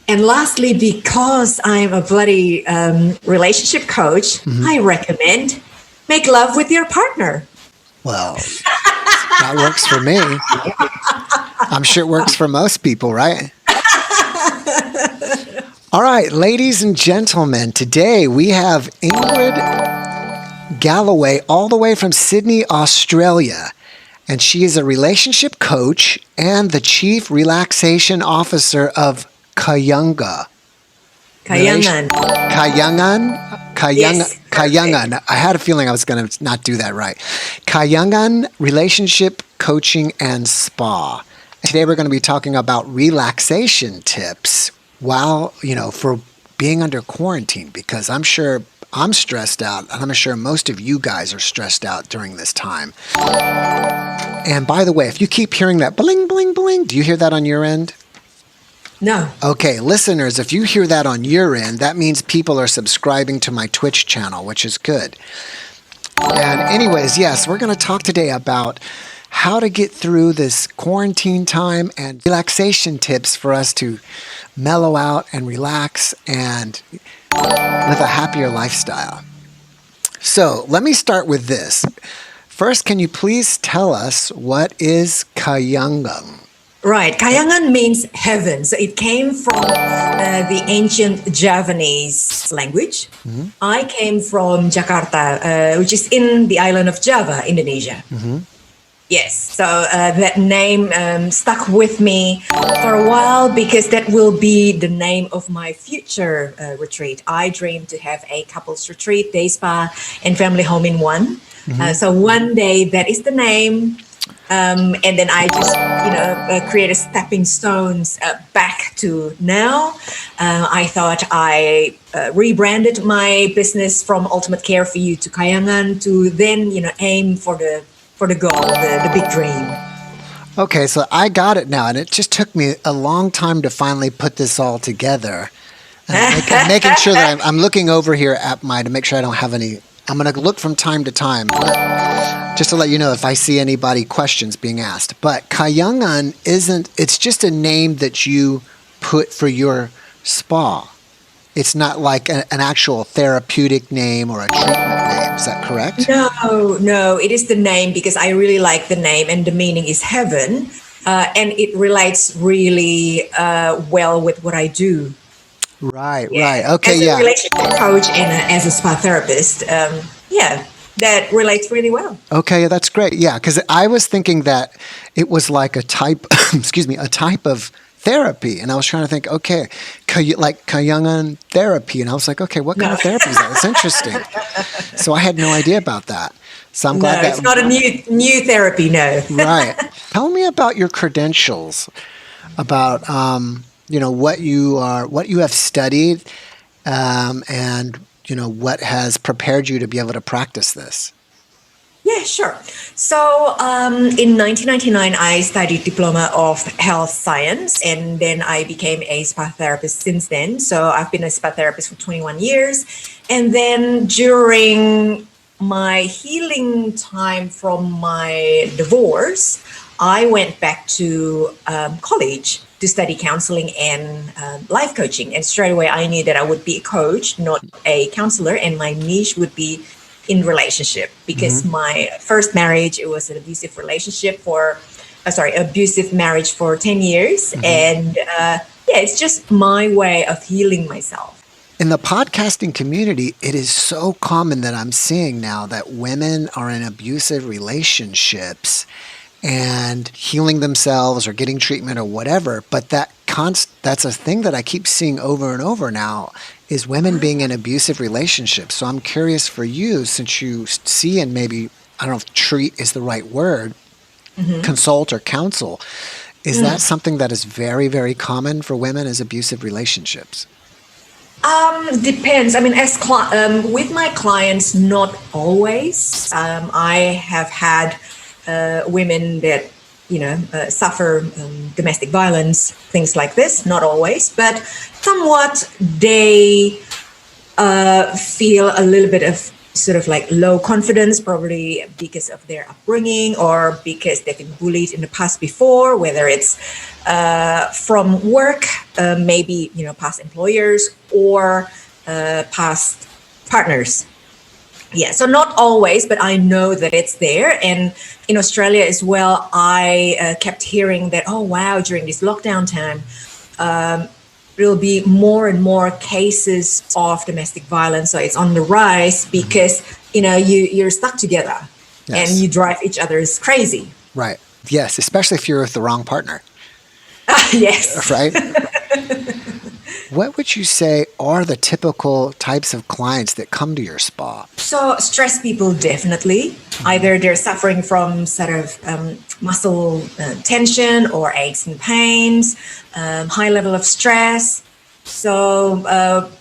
And lastly, because I'm a bloody relationship coach, I recommend make love with your partner. Well, that works for me. I'm sure it works for most people, right? All right, ladies and gentlemen, today we have Ingrid Galloway all the way from Sydney, Australia. And she is a relationship coach and the chief relaxation officer of Kahyangan. Kahyangan. Kahyangan. I had a feeling I was going to not do that right. Kahyangan Relationship Coaching and Spa. Today we're going to be talking about relaxation tips while, for being under quarantine, because I'm sure I'm stressed out, and I'm sure most of you guys are stressed out during this time. And by the way, if you keep hearing that bling, bling, bling, do you hear that on your end? No. Okay, listeners, if you hear that on your end, that means people are subscribing to my Twitch channel, which is good. And anyways, yes, we're going to talk today about how to get through this quarantine time and relaxation tips for us to mellow out and relax and live a happier lifestyle. So let me start with this. First, can you please tell us what is Kahyangan? Right. Kahyangan means heaven. So it came from the ancient Javanese language. I came from Jakarta, which is in the island of Java, Indonesia. Yes. So that name stuck with me for a while because that will be the name of my future retreat. I dream to have a couples retreat, day spa, and family home in one. So one day that is the name. And then I just, created stepping stones back to now. I thought I rebranded my business from Ultimate Care for You to Kahyangan to then, aim for the goal, the big dream. Okay, so I got it now, and it just took me a long time to finally put this all together. Making sure that I'm looking over here at to make sure I don't have any. I'm going to look from time to time, just to let you know if I see anybody questions being asked. But Kahyangan it's just a name that you put for your spa. It's not like an actual therapeutic name or a treatment name. Is that correct? No, it is the name because I really like the name and the meaning is heaven. And it relates really well with what I do. Right. Okay, as a relationship coach and as a spa therapist, that relates really well. Okay, that's great. Yeah, because I was thinking that it was like a type, a type of therapy, and I was trying to think, okay, like Kahyangan therapy, and I was like, okay, what kind of therapy is that? It's interesting. So I had no idea about that. So I'm glad that it's not a new therapy. No. Right. Tell me about your credentials, about what you have studied, and what has prepared you to be able to practice this. Yeah, sure. So in 1999, I studied Diploma of Health Science, and then I became a spa therapist since then. So I've been a spa therapist for 21 years. And then during my healing time from my divorce, I went back to college to study counseling and life coaching. And straight away, I knew that I would be a coach, not a counselor, and my niche would be in relationship because my first marriage, it was an abusive relationship abusive marriage for 10 years. And it's just my way of healing myself. In the podcasting community, it is so common that I'm seeing now that women are in abusive relationships and healing themselves or getting treatment or whatever. But that's a thing that I keep seeing over and over now is women being in abusive relationships. So I'm curious for you, since you see and maybe, I don't know if treat is the right word, consult or counsel, is that something that is very, very common for women as abusive relationships? Depends. I mean, with my clients, not always. I have had women that, suffer domestic violence, things like this, not always, but somewhat they feel a little bit of sort of like low confidence, probably because of their upbringing or because they've been bullied in the past before, whether it's from work, maybe, past employers or past partners. Yeah, so not always, but I know that it's there. And in Australia as well, I kept hearing that, oh, wow, during this lockdown time, there'll be more and more cases of domestic violence. So it's on the rise because, you're stuck together and you drive each other's crazy. Right. Yes, especially if you're with the wrong partner. Yes. Right? What would you say are the typical types of clients that come to your spa? So stressed people, definitely. Either they're suffering from sort of muscle tension or aches and pains, high level of stress. So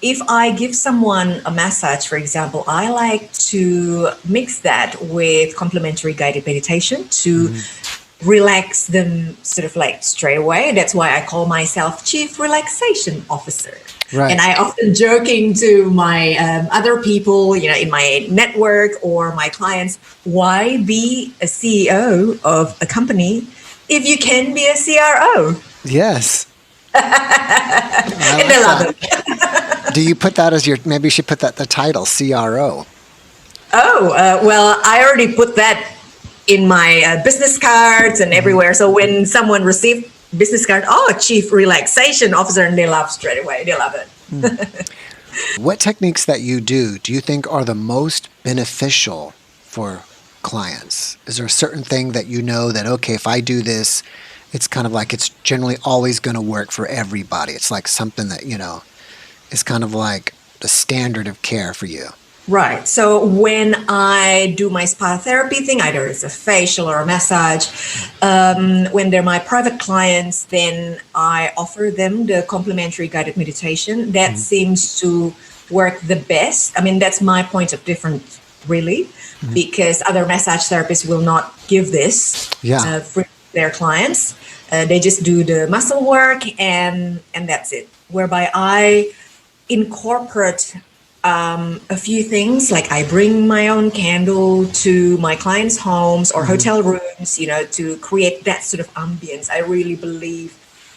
if I give someone a massage, for example, I like to mix that with complementary guided meditation to relax them sort of like straight away. That's why I call myself Chief Relaxation Officer. Right. And I often joking to my other people, in my network or my clients, why be a CEO of a company if you can be a CRO? Yes. And they love it. Do you put that as maybe you should put that the title, CRO? Oh, well, I already put that in my business cards and everywhere. So when someone received business card, Chief Relaxation Officer, and they laugh straight away. They love it. What techniques that you do you think are the most beneficial for clients? Is there a certain thing that that, okay, if I do this, it's kind of like it's generally always going to work for everybody? It's like something that, is kind of like the standard of care for you. Right. So when I do my spa therapy thing, either it's a facial or a massage, when they're my private clients, then I offer them the complimentary guided meditation. That seems to work the best. I mean, that's my point of difference, really, because other massage therapists will not give this for their clients. They just do the muscle work and that's it. Whereby I incorporate a few things, like I bring my own candle to my clients' homes or hotel rooms, to create that sort of ambience. I really believe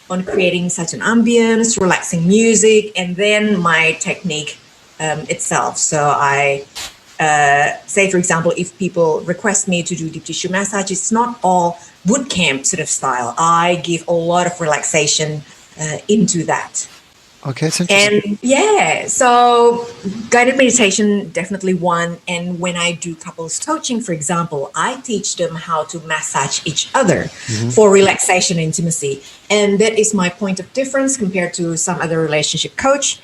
on creating such an ambience, relaxing music, and then my technique itself. So I say, for example, if people request me to do deep tissue massage, it's not all boot camp sort of style. I give a lot of relaxation into that. Okay, that's interesting. And so guided meditation, definitely one. And when I do couples coaching, for example, I teach them how to massage each other for relaxation and intimacy. And that is my point of difference compared to some other relationship coach,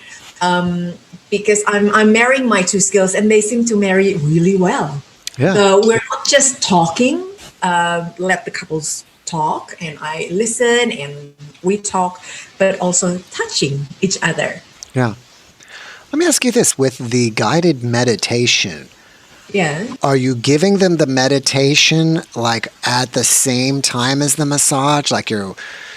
because I'm marrying my two skills and they seem to marry really well. Yeah. So we're not just talking, let the couples talk and I listen and we talk, but also touching each other. Yeah. Let me ask you this, with the guided meditation, are you giving them the meditation like at the same time as the massage? Like you're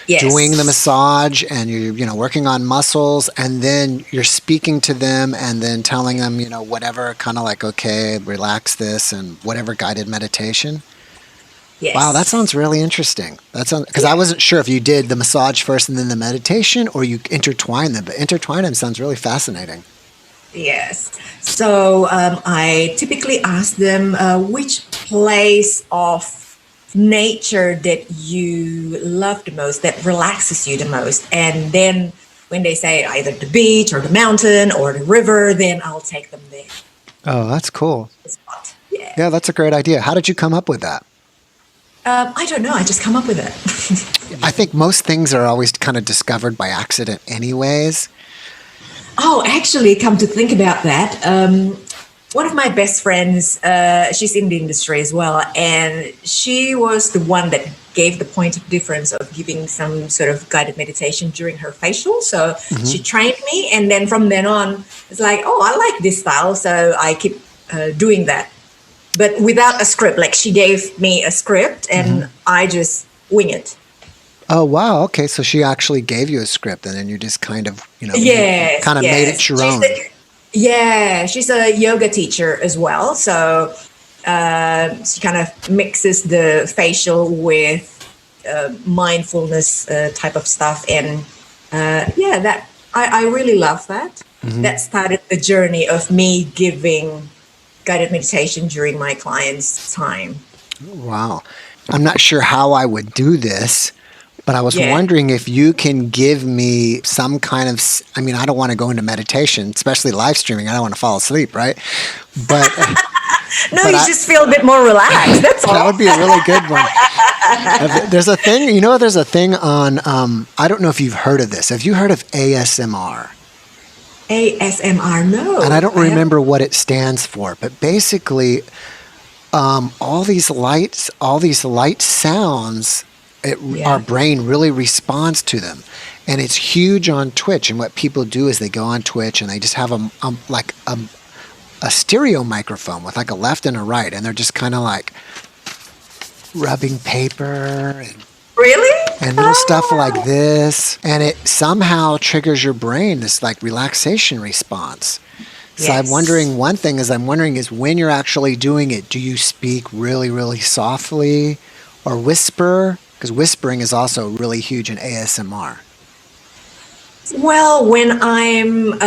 doing the massage and you're working on muscles and then you're speaking to them and then telling them, whatever, kind of like, okay, relax this and whatever guided meditation? Yes. Wow, that sounds really interesting. Because I wasn't sure if you did the massage first and then the meditation, or you intertwine them. But intertwine them sounds really fascinating. Yes. So I typically ask them which place of nature that you love the most, that relaxes you the most. And then when they say either the beach or the mountain or the river, then I'll take them there. Oh, that's cool. Yeah, that's a great idea. How did you come up with that? I don't know. I just come up with it. I think most things are always kind of discovered by accident anyways. Oh, actually, come to think about that, one of my best friends, she's in the industry as well, and she was the one that gave the point of difference of giving some sort of guided meditation during her facial. So she trained me, and then from then on, it's like, oh, I like this style, so I keep doing that. But without a script, like she gave me a script and I just wing it. Oh, wow. Okay. So she actually gave you a script and then you just kind of, made it your own. Yeah, she's a yoga teacher as well. So she kind of mixes the facial with mindfulness type of stuff. And yeah, that I really love that. Hmm. That started the journey of me giving guided meditation during my clients' time. Wow. I'm not sure how I would do this, but I was Yeah. wondering if you can give me some kind of, I mean, I don't want to go into meditation, especially live streaming. I don't want to fall asleep, right? But, No, but you I, just feel a bit more relaxed. That's that all. would be a really good one. There's a thing, there's a thing on, I don't know if you've heard of this. Have you heard of ASMR? ASMR, And I no. don't I have. remember what it stands for, but basically, all these lights, all these light sounds, our Yeah. brain really responds to them, and it's huge on Twitch. And what people do is they go on Twitch and they just have a stereo microphone with like a left and a right, and they're just kind of like rubbing paper Really? and little stuff like Oh, this, and it somehow triggers your brain this like relaxation response. So I'm yes. wondering, one thing is I'm wondering is when you're actually doing it, do you speak really, really softly or whisper? Because whispering is also really huge in ASMR. Well, when I'm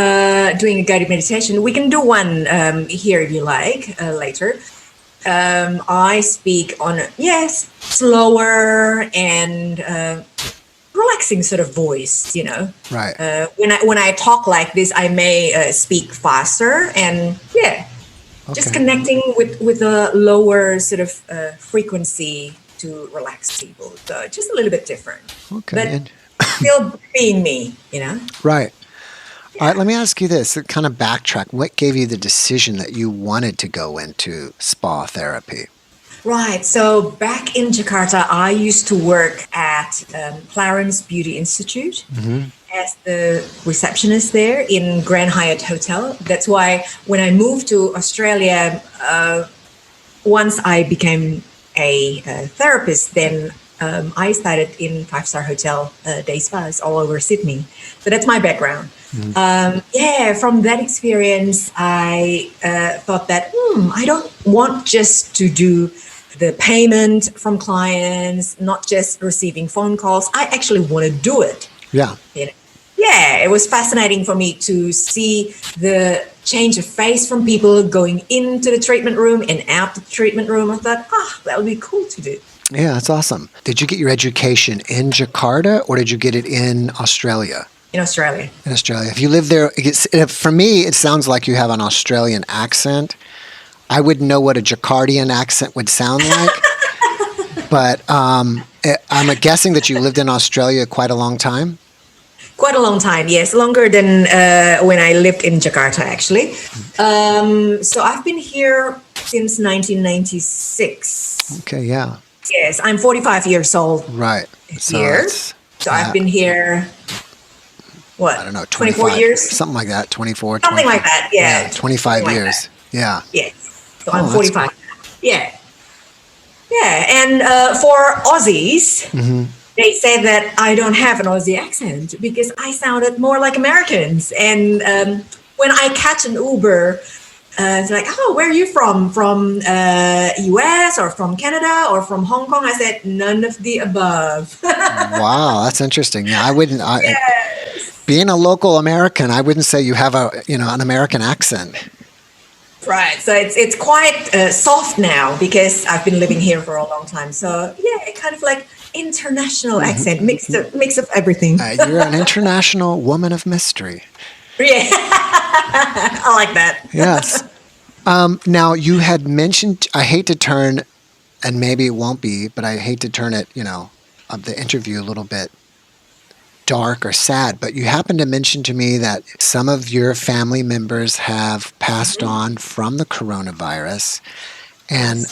doing a guided meditation, we can do one here if you like later. I speak on yes, slower and relaxing sort of voice. Right. When I talk like this, I may speak faster and yeah, just Okay. connecting with a lower sort of frequency to relax people. So just a little bit different, Okay. but still being me. Right. All right. Yeah. Let me ask you this. Kind of backtrack. What gave you the decision that you wanted to go into spa therapy? Right. So back in Jakarta, I used to work at Clarence Beauty Institute Hmm. as the receptionist there in Grand Hyatt Hotel. That's why when I moved to Australia, once I became a therapist, then I started in five-star hotel day spas all over Sydney. So that's my background. Hmm. Yeah, from that experience, I thought that I don't want just to do the payment from clients, not just receiving phone calls. I actually want to do it. Yeah. You know? Yeah, it was fascinating for me to see the change of face from people going into the treatment room and out the treatment room. I thought, that would be cool to do. Yeah. That's awesome. Did you get your education in Jakarta or did you get it in Australia? In Australia. In Australia. If you live there, for me, it sounds like you have an Australian accent. I wouldn't know what a Jakartian accent would sound like, but I'm guessing that you lived in Australia quite a long time. Quite a long time, yes, longer than when I lived in Jakarta, actually. So I've been here since 1996. Okay, yeah, Yes, I'm 45 years old right. this So year. it's, So I've been here, I what, don't know, 24 25, years? something like that, 24, Something 25. like that, Yeah, yeah. Something 25 like that. years. Yeah. Yes. So I'm Oh, that's cool. 45 now. Yeah. Yeah. And for Aussies, Hmm. they say that I don't have an Aussie accent because I sounded more like Americans. And when I catch an Uber, it's like, oh, where are you from? From US or from Canada or from Hong Kong? I said, none of the above. Wow, that's interesting. Yeah, I wouldn't. Yes. Being a local American, I wouldn't say you have an American accent. Right. So it's quite soft now because I've been living here for a long time. So yeah, it kind of like international accent, mix of everything. You're an international woman of mystery. Yeah, I like that. Yes. Now you had mentioned. I hate to turn, and maybe it won't be, but I hate to turn it. Of the interview a little bit dark or sad, but you happened to mention to me that some of your family members have passed on from the coronavirus. And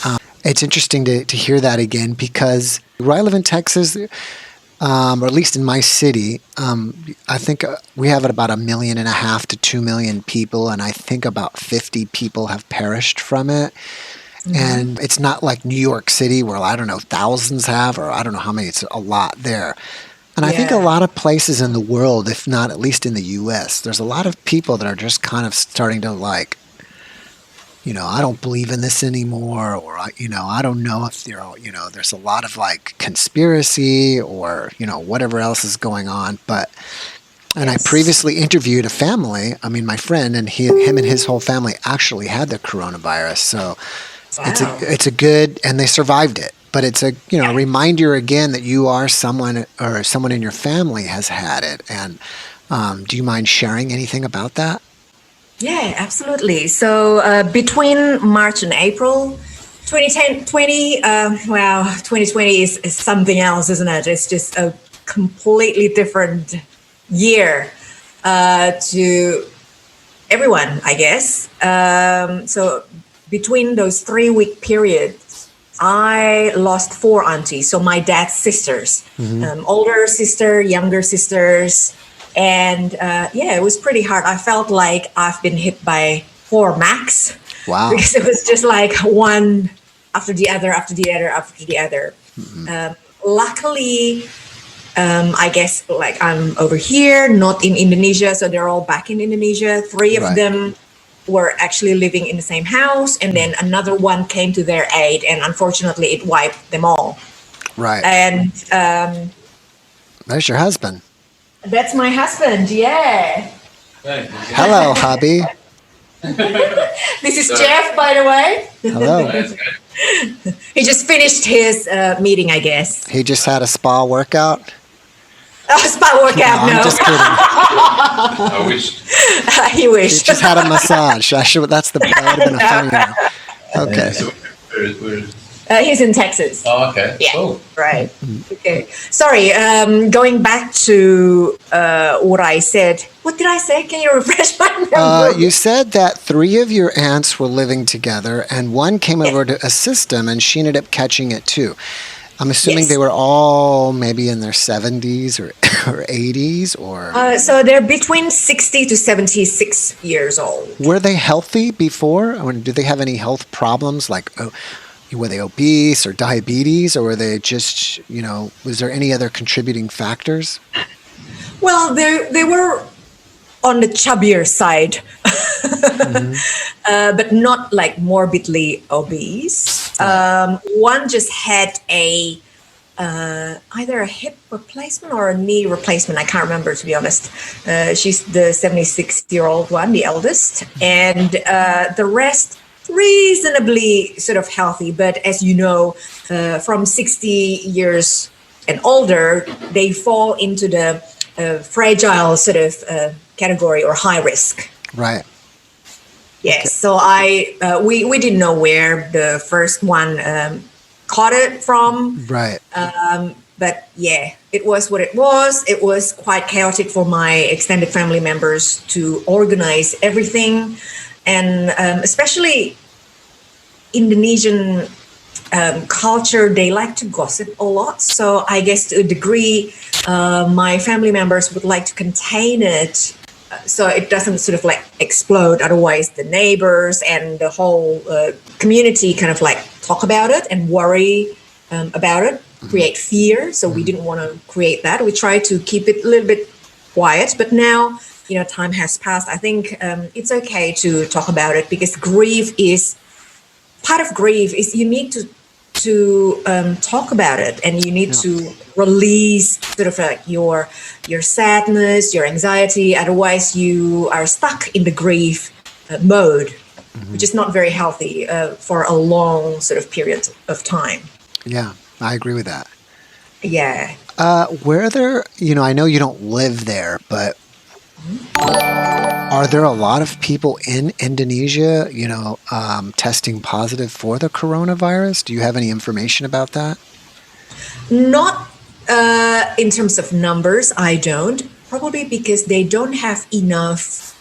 it's interesting to hear that again because where I live in Texas, or at least in my city, I think we have about 1.5 to 2 million people, and I think about 50 people have perished from it. And it's not like New York City where I don't know thousands have, or I don't know how many. It's a lot there. And I think a Yeah. lot of places in the world, if not at least in the US, there's a lot of people that are just kind of starting to like, I don't believe in this anymore, or, I don't know if there's a lot of like conspiracy or, whatever else is going on. And I Yes. previously interviewed a family, my friend, and him and his whole family actually had the coronavirus. So Wow. it's a good, and they survived it. But it's a Yeah. reminder again that you are someone, or someone in your family has had it. And do you mind sharing anything about that? Yeah, absolutely. So between March and April 2010, 2020 is something else, isn't it? It's just a completely different year to everyone, I guess. So between those 3 week periods, I lost four aunties. So my dad's sisters, Hmm. older sister, younger sisters. And yeah, it was pretty hard. I felt like I've been hit by four max Wow. because it was just like one after the other, after the other, after the other. Hmm. Luckily, I guess like I'm over here, not in Indonesia. So they're all back in Indonesia. Three of Right. them were actually living in the same house. And then another one came to their aid. And unfortunately, it wiped them all. Right. And There's your husband. that's my husband. Yeah. Hello, hubby. This is Jeff, by the way. Hello. He just finished his meeting, I guess. He just had a spa workout. Oh, spa No, workout, I'm no. just kidding. I wish. He He wished. just had a massage. That's the that would have been a funny one. Okay. So we're, He's in Texas. oh, okay. Yeah. Oh, Right. Okay. Sorry. Going back to what I said. What did I say? Can you refresh my memory? You said that three of your aunts were living together, and one came over to assist them, and she ended up catching it too. I'm assuming Yes. they were all maybe in their 70s or 80s, or So they're between 60 to 76 years old. were they healthy before? I mean, did they have any health problems, like were they obese or diabetes, or were they just, was there any other contributing factors? Well, they were on the chubbier side, Hmm. but not like morbidly obese. One just had either a hip replacement or a knee replacement. I can't remember, to be honest. She's the 76-year-old one, the eldest, and the rest reasonably sort of healthy. But as you know, from 60 years and older, they fall into the fragile sort of category or high risk. Right. Yes. So we didn't know where the first one caught it from. Right. But yeah, it was what it was. It was quite chaotic for my extended family members to organize everything. And especially Indonesian culture, they like to gossip a lot. So I guess to a degree, my family members would like to contain it so it doesn't sort of like explode. Otherwise, the neighbors and the whole community kind of like talk about it and worry about it, create fear. So we didn't want to create that. We tried to keep it a little bit quiet. But now, time has passed. I think it's okay to talk about it because part of grief is you need to talk about it, and you need to release sort of like your sadness, your anxiety. Otherwise, you are stuck in the grief mode, which is not very healthy for a long sort of period of time. Yeah, I agree with that. Yeah. Were there, I know you don't live there, but are there a lot of people in Indonesia, testing positive for the coronavirus? Do you have any information about that? Not in terms of numbers, I don't. Probably because they don't have enough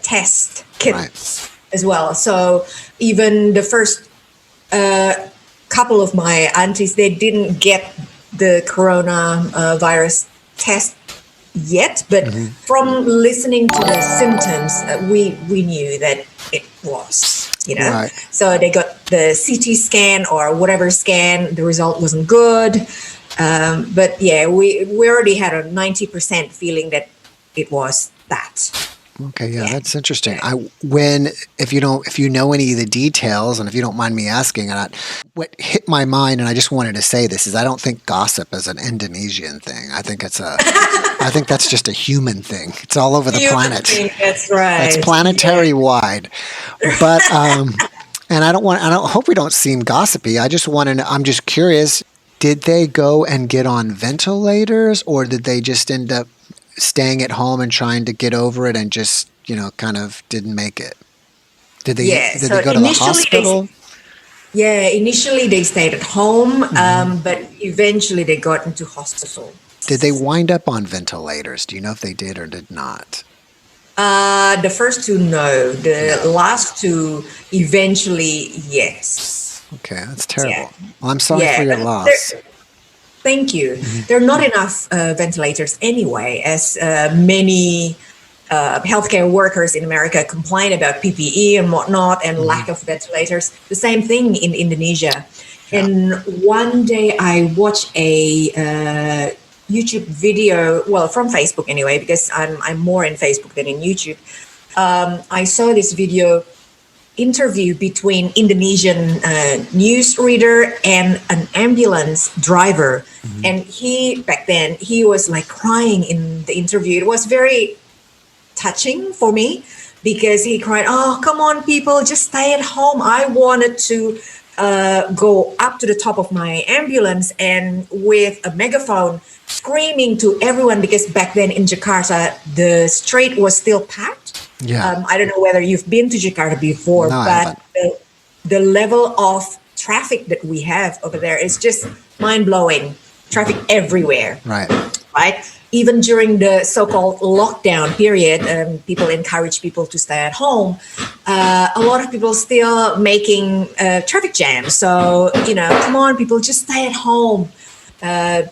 test kits as well. So even the first couple of my aunties, they didn't get the coronavirus test yet. But from listening to the symptoms, we knew that it was. Right. So they got the CT scan or whatever scan. The result wasn't good. But yeah, we already had a 90% feeling that it was that. Okay, yeah, that's interesting. If you know any of the details, and if you don't mind me asking, what hit my mind, and I just wanted to say this is I don't think gossip is an Indonesian thing. I think I think that's just a human thing. It's all over the planet. That's right. It's planetary wide. But and I don't hope we don't seem gossipy. I just want to know, I'm just curious, did they go and get on ventilators, or did they just end up staying at home and trying to get over it and just, kind of didn't make it? Did they go to the hospital? Initially they stayed at home, but eventually they got into hospital. Did they wind up on ventilators? Do you know if they did or did not? The first two, no. The last two, eventually, yes. Okay, that's terrible. Yeah. Well, I'm sorry for your loss. Thank you. There are not enough ventilators anyway, as many healthcare workers in America complain about PPE and whatnot and lack of ventilators. The same thing in Indonesia. Yeah. And one day I watched a YouTube video, well, from Facebook anyway, because I'm more in Facebook than in YouTube. I saw this video interview between Indonesian newsreader and an ambulance driver. And back then he was like crying in the interview. It was very touching for me because he cried, "Oh, come on, people, just stay at home." I wanted to go up to the top of my ambulance and with a megaphone screaming to everyone, because back then in Jakarta, the street was still packed. Yeah. I don't know whether you've been to Jakarta before, but the level of traffic that we have over there is just mind-blowing. Traffic everywhere. Right. Even during the so-called lockdown period, people encourage people to stay at home. A lot of people still making traffic jams. So, come on, people, just stay at home.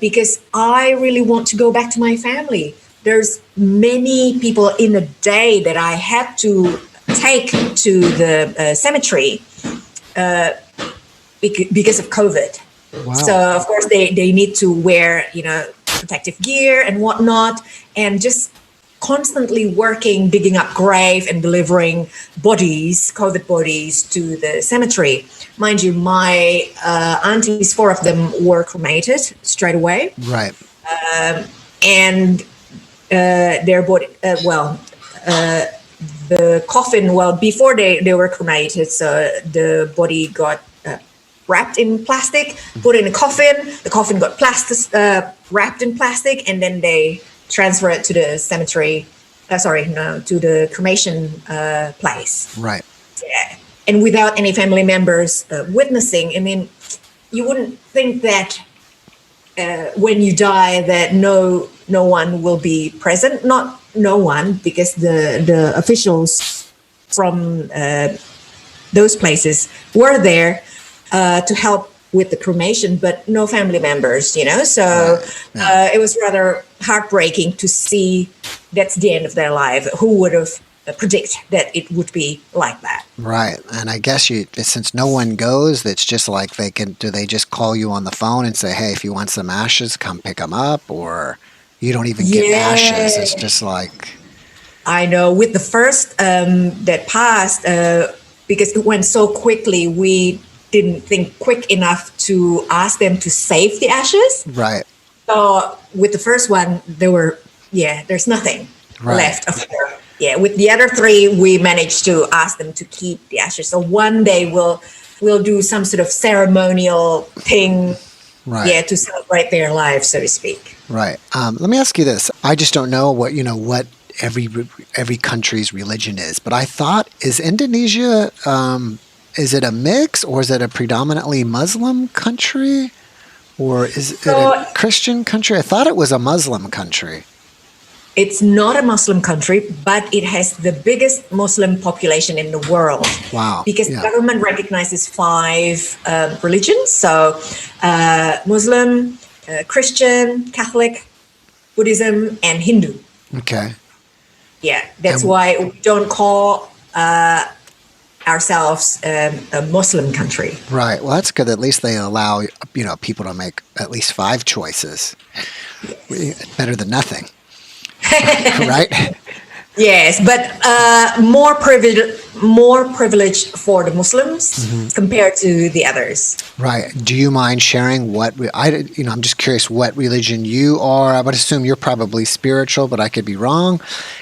Because I really want to go back to my family. There's many people in a day that I had to take to the cemetery because of COVID. Wow. So, of course, they need to wear, protective gear and whatnot, and just constantly working, digging up grave and delivering bodies, COVID bodies, to the cemetery. Mind you, my aunties, 4 of them were cremated straight away. Right. And their body, the coffin, before they were cremated, so the body got wrapped in plastic, put in a coffin. The coffin got wrapped in plastic, and then they transfer it to the cemetery. To the cremation place. Right. Yeah. And without any family members witnessing. I mean, you wouldn't think that when you die that no one will be present. Not no one, because the officials from those places were there to help with the cremation, but no family members, So it was rather heartbreaking to see that's the end of their life. Who would have predicted that it would be like that? Right. And I guess since no one goes, it's just like do they just call you on the phone and say, "Hey, if you want some ashes, come pick them up," or you don't even get ashes? It's just like... I know. With the first that passed, because it went so quickly, we didn't think quick enough to ask them to save the ashes. Right. So with the first one, there's nothing left of her. Yeah, with the other 3, we managed to ask them to keep the ashes. So one day we'll do some sort of ceremonial thing, to celebrate their life, so to speak. Right. Let me ask you this. I just don't know what every country's religion is, but I thought, is Indonesia, is it a mix, or is it a predominantly Muslim country, or is it a Christian country? I thought it was a Muslim country. It's not a Muslim country, but it has the biggest Muslim population in the world. Wow. Because the government recognizes 5 religions. So Muslim, Christian, Catholic, Buddhism, and Hindu. Okay. Yeah, that's why we don't call ourselves a Muslim country. Right. Well, that's good. At least they allow, people to make at least 5 choices. Better than nothing. Right? Yes, but more privilege for the Muslims compared to the others. Right. Do you mind sharing I'm just curious what religion you are. I would assume you're probably spiritual, but I could be wrong.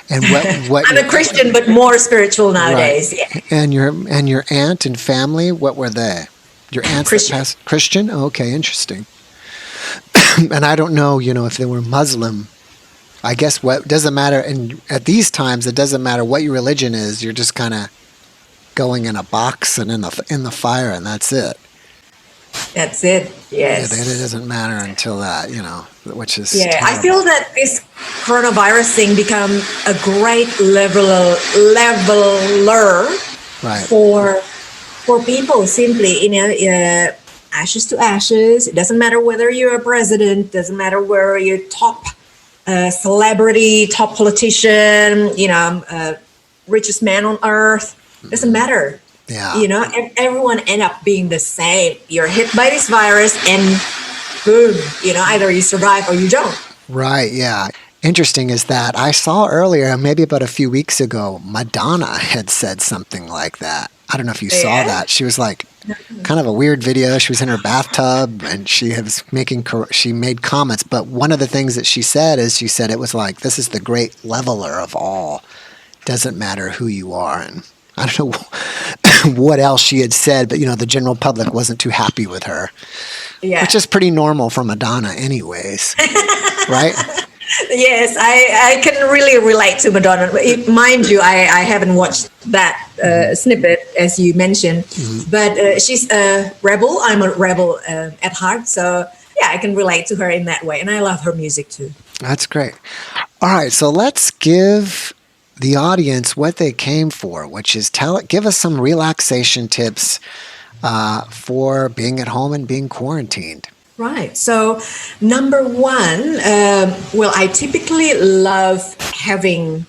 And what I'm a Christian, but more spiritual nowadays. Right. Yeah. And your aunt and family, what were they? Your aunt's Christian. Christian? Okay, interesting. And I don't know, if they were Muslim. I guess what doesn't matter, and at these times it doesn't matter what your religion is. You're just kind of going in a box and in the fire, and that's it. That's it. Yes. It doesn't matter until that, which is Yeah. terrible. I feel that this coronavirus thing become a great leveler Right. for people. Simply, ashes to ashes. It doesn't matter whether you're a president. Doesn't matter whether you're top celebrity, top politician, richest man on earth. Doesn't matter. Yeah. Everyone end up being the same. You're hit by this virus and boom, either you survive or you don't. Right, yeah. Interesting is that I saw earlier, maybe about a few weeks ago, Madonna had said something like that. I don't know if you saw that. She was like, kind of a weird video. She was in her bathtub and she made comments. But one of the things that she said it was like, this is the great leveler of all. Doesn't matter who you are. And I don't know what else she had said, but the general public wasn't too happy with her. Yeah. Which is pretty normal for Madonna anyways. Right? Yes, I can really relate to Madonna. Mind you, I haven't watched that snippet, as you mentioned, but she's a rebel. I'm a rebel at heart. So, yeah, I can relate to her in that way. And I love her music, too. That's great. All right, so let's give the audience what they came for, which is give us some relaxation tips for being at home and being quarantined. Right. So, number one, I typically love having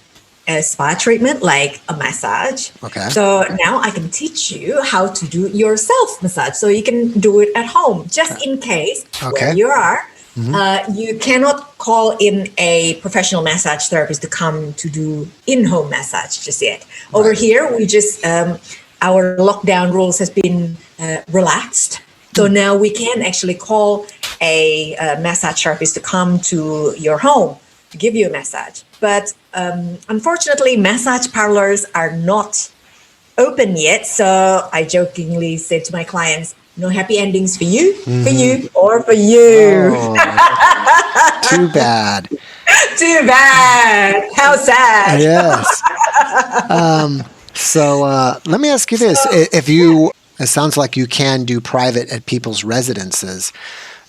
a spa treatment, like a massage. Okay. So now I can teach you how to do yourself massage. So you can do it at home, just in case where you are. You cannot call in a professional massage therapist to come to do in-home massage just yet. Over here, we just, our lockdown rules has been relaxed. So now we can actually call a massage therapist to come to your home to give you a massage. But unfortunately, massage parlors are not open yet. So I jokingly said to my clients, no happy endings for you, or for you. Oh, too bad. Too bad. How sad. Yes. So let me ask you this. It sounds like you can do private at people's residences.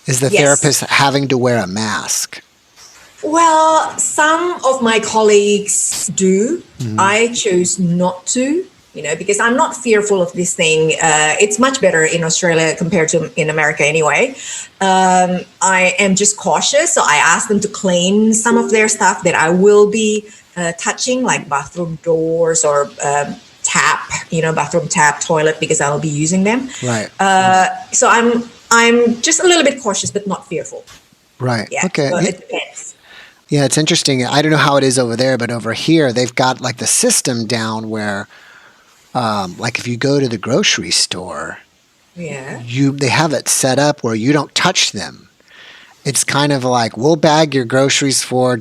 Is the therapist having to wear a mask? Well, some of my colleagues do. I chose not to, because I'm not fearful of this thing. It's much better in Australia compared to in America anyway. I am just cautious. So I ask them to clean some of their stuff that I will be touching, like bathroom doors or bathroom tap, toilet, because I'll be using them. Right. So I'm just a little bit cautious, but not fearful. Right. Yeah. Okay. So it depends. Yeah, it's interesting. I don't know how it is over there, but over here they've got like the system down where, like if you go to the grocery store, they have it set up where you don't touch them. It's kind of like, we'll bag your groceries so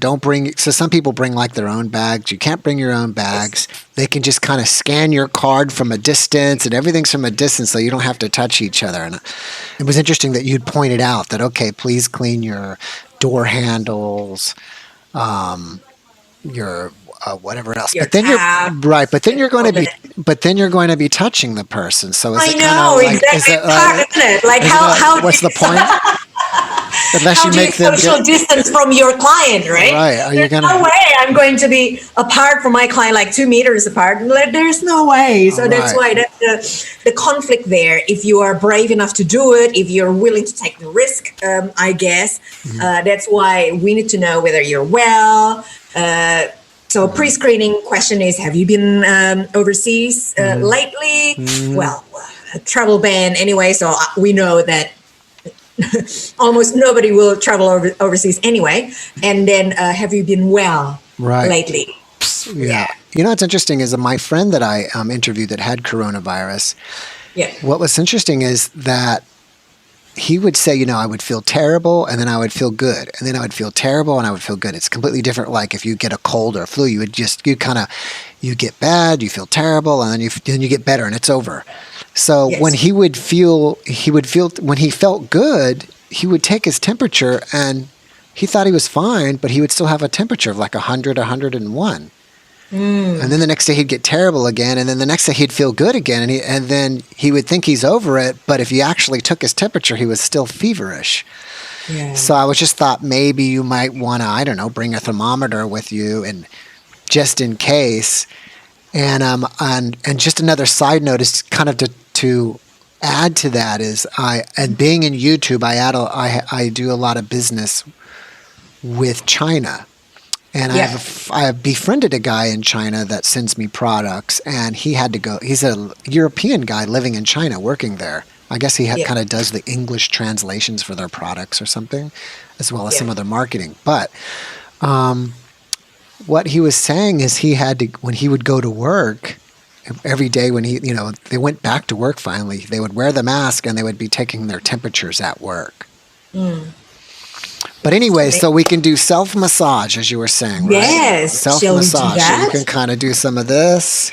some people bring like their own bags. You can't bring your own bags. They can just kind of scan your card from a distance, and everything's from a distance, so you don't have to touch each other. And it was interesting that you'd pointed out that, okay, please clean your door handles, your whatever else. Your but then tab, but then you're going to be touching the person. So I know, exactly. What's the point? Unless you make them social distance from your client, right? Right. There's no way I'm going to be apart from my client, like 2 meters apart. There's no way. So that's why that's the conflict there. If you are brave enough to do it, if you're willing to take the risk, I guess, that's why we need to know whether you're well. So pre-screening question is, have you been overseas lately? Well, a travel ban anyway, so we know that almost nobody will travel overseas anyway. And then, have you been well lately? Yeah. You know what's interesting is that my friend that I interviewed that had coronavirus, what was interesting is that he would say, you know, I would feel terrible and then I would feel good. And then I would feel terrible and I would feel good. It's completely different. Like if you get a cold or a flu, you get bad, you feel terrible, and then you get better and it's over. So when when he felt good, he would take his temperature and he thought he was fine, but he would still have a temperature of like 100, 101. And then the next day he'd get terrible again, and then the next day he'd feel good again, and then he would think he's over it, but if he actually took his temperature, he was still feverish. Yeah. So I was just thought maybe you might want to, I don't know, bring a thermometer with you, and just in case. And just another side note is kind of to add to that is and being in YouTube, I do a lot of business with China. And I have befriended a guy in China that sends me products, and he had to go. He's a European guy living in China, working there. I guess he kind of does the English translations for their products or something, as well as some other marketing. But what he was saying is he had to, when he would go to work every day, when they went back to work finally, they would wear the mask and they would be taking their temperatures at work. But anyway, so we can do self-massage, as you were saying, right? Yes. Self-massage. So you can kind of do some of this.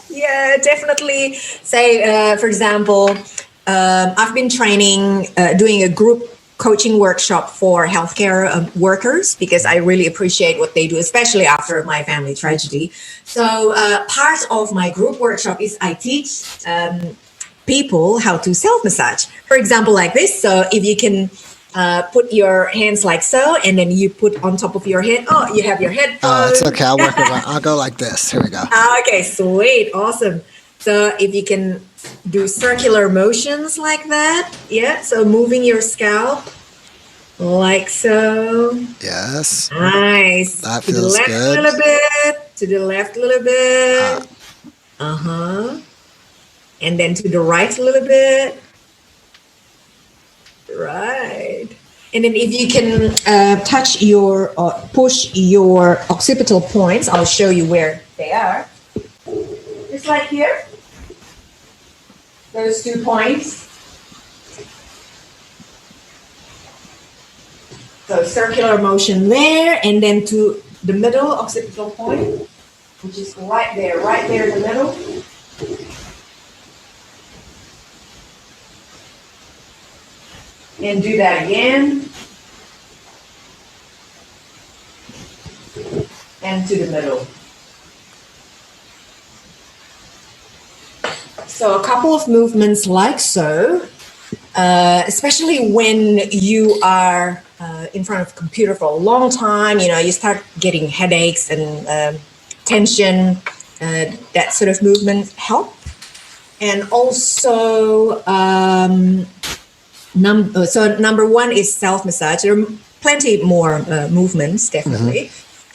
Yeah, definitely. Say, for example, I've been doing a group coaching workshop for healthcare workers because I really appreciate what they do, especially after my family tragedy. So part of my group workshop is I teach people how to self-massage. For example, like this. So if you can put your hands like so, and then you put on top of your head. Oh, you have your headphones. Oh, it's okay. I'll go like this. Here we go. Okay, sweet. Awesome. So if you can do circular motions like that. Yeah. So moving your scalp like so. Yes. Nice. That feels good. To the left a little bit. To the left a little bit. And then to the right a little bit. Right. And then if you can push your occipital points, I'll show you where they are. Just like here. Those 2 points. So circular motion there, and then to the middle occipital point, which is right there in the middle. And do that again. And to the middle. So a couple of movements like so, especially when you are in front of a computer for a long time, you start getting headaches and tension. That sort of movement help. And also, number one is self-massage. There are plenty more movements, definitely.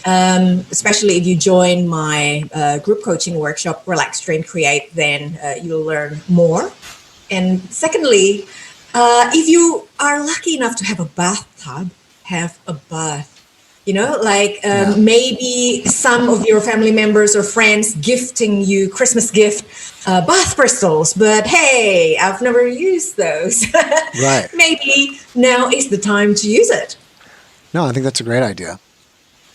Especially if you join my group coaching workshop, Relax, Train, Create, then you'll learn more. And secondly, if you are lucky enough to have a bathtub, have a bath. Maybe some of your family members or friends gifting you Christmas gift bath crystals, but hey, I've never used those. Right. Maybe now is the time to use it. No, I think that's a great idea.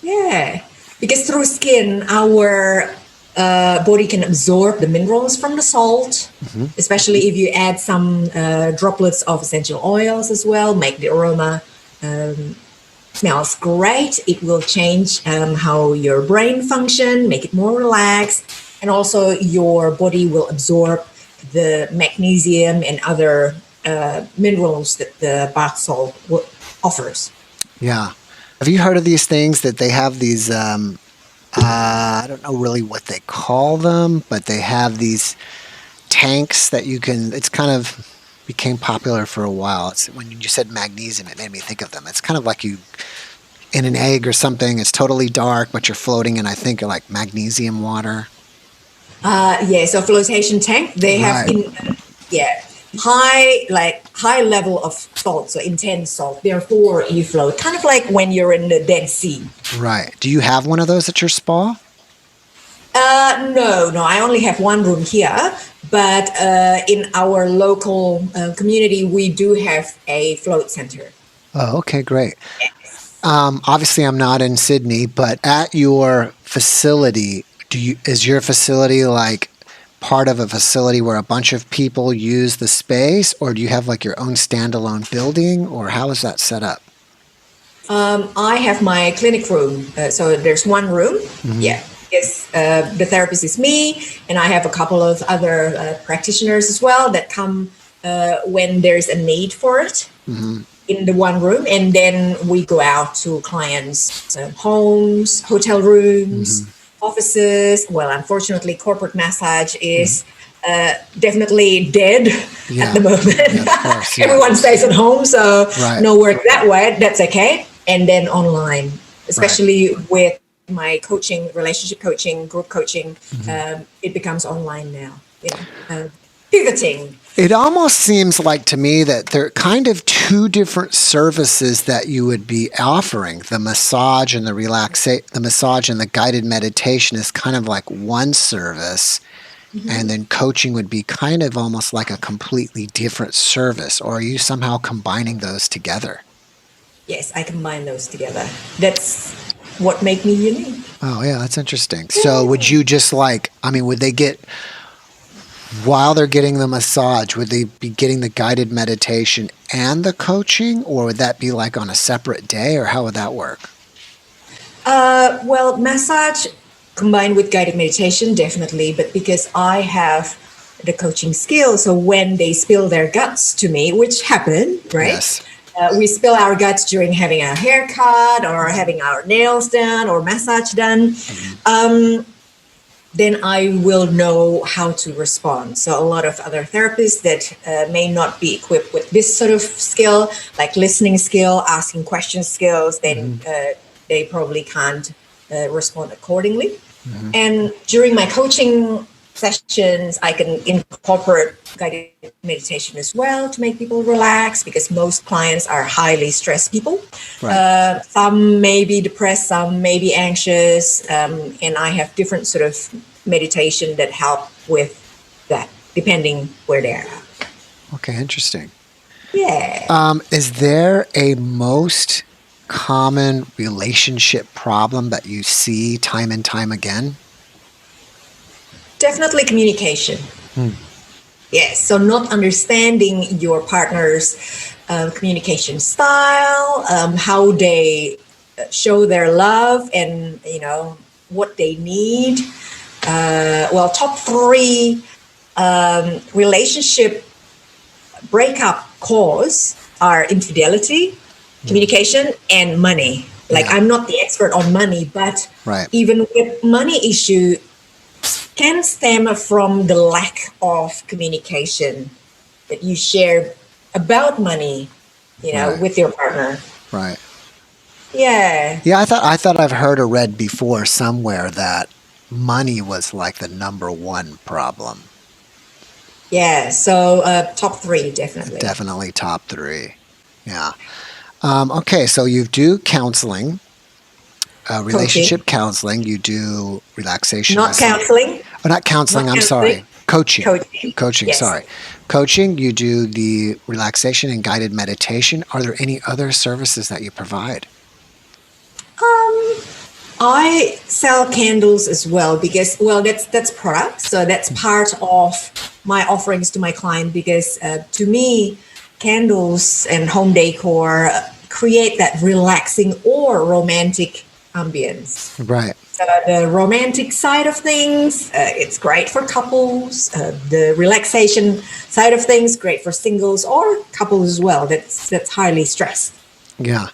Yeah, because through skin, our body can absorb the minerals from the salt, especially if you add some droplets of essential oils as well, make the aroma smells great. It will change how your brain function, make it more relaxed, and also your body will absorb the magnesium and other minerals that the bath salt offers. Yeah. Have you heard of these things that they have these, I don't know really what they call them, but they have these tanks that you can, it's kind of became popular for a while. It's, when you said magnesium, it made me think of them. It's kind of like you in an egg or something. It's totally dark, but you're floating in, I think, like magnesium water. So flotation tank, they have high level of salt, so intense salt. Therefore, you float, kind of like when you're in the Dead Sea. Right. Do you have one of those at your spa? No, I only have one room here, but in our local community, we do have a float center. Oh, okay, great. Obviously, I'm not in Sydney, but at your facility, is your facility like part of a facility where a bunch of people use the space, or do you have like your own standalone building, or how is that set up? I have my clinic room, so there's one room. Mm-hmm. Yeah. Yes, the therapist is me, and I have a couple of other practitioners as well that come when there's a need for it in the one room. And then we go out to clients' homes, hotel rooms, offices. Well, unfortunately, corporate massage is definitely dead at the moment. Yeah, of course, yeah. Everyone stays at home, so no work that way. That's okay. And then online, especially with my coaching, relationship coaching, group coaching, it becomes online now. Pivoting. It almost seems like to me that there are kind of two different services that you would be offering. The massage and the massage and the guided meditation is kind of like one service, and then coaching would be kind of almost like a completely different service. Or are you somehow combining those together? Yes, I combine those together. That's what make me unique. Oh, yeah, that's interesting. So would you just would they get, while they're getting the massage, would they be getting the guided meditation and the coaching, or would that be like on a separate day, or how would that work? Well, massage combined with guided meditation, definitely, but because I have the coaching skills, so when they spill their guts to me, which happen, right? Yes. We spill our guts during having a haircut or having our nails done or massage done. Then I will know how to respond. So a lot of other therapists that may not be equipped with this sort of skill, like listening skill, asking questions skills, then they probably can't respond accordingly. And during my coaching sessions, I can incorporate guided meditation as well to make people relax, because most clients are highly stressed people. Right. Some may be depressed, some may be anxious, and I have different sort of meditation that help with that, depending where they're at. Okay, interesting. Yeah. Is there a most common relationship problem that you see time and time again? Definitely communication. Yes, so not understanding your partner's communication style, how they show their love, and what they need. Top 3 relationship breakup cause are infidelity, communication, and money. I'm not the expert on money, but even with money issue, can stem from the lack of communication that you share about money, with your partner. Right. Yeah. Yeah, I thought I've heard or read before somewhere that money was like the number one problem. Yeah. So top 3, definitely. Definitely top 3. Yeah. Okay, so you do counseling. Relationship counseling, you do relaxation. Not counseling. Oh, not counseling, I'm sorry. Coaching. Coaching, yes. Sorry. Coaching, you do the relaxation and guided meditation. Are there any other services that you provide? I sell candles as well, because, that's product. So that's part of my offerings to my client, because to me, candles and home decor create that relaxing or romantic ambience. Right. So the romantic side of things, it's great for couples. The relaxation side of things, great for singles or couples as well. That's highly stressed. Yeah.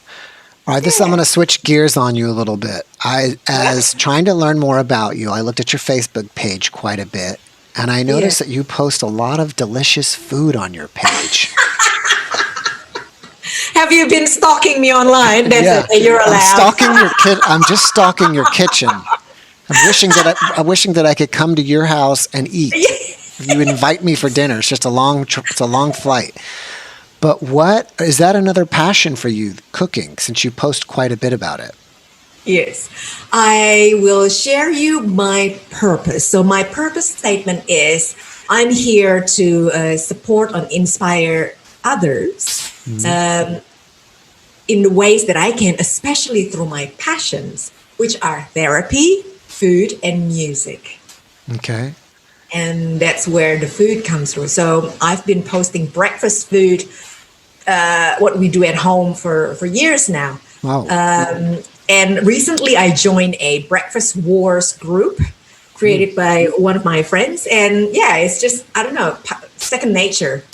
All right, I'm going to switch gears on you a little bit. As trying to learn more about you, I looked at your Facebook page quite a bit, and I noticed that you post a lot of delicious food on your page. Have you been stalking me online? That's Yeah, it. You're I'm allowed. stalking your kid. I'm just stalking your kitchen. I'm wishing that I could come to your house and eat. You invite me for dinner. It's just a long it's a long flight. But what is that another passion for you, cooking, since you post quite a bit about it? Yes, I will share you my purpose. So my purpose statement is I'm here to support and inspire others in the ways that I can, especially through my passions, which are therapy, food, and music. Okay. And that's where the food comes through. So I've been posting breakfast food, what we do at home for years now. Wow. And recently I joined a Breakfast Wars group created by one of my friends. And yeah, it's just, I don't know, second nature.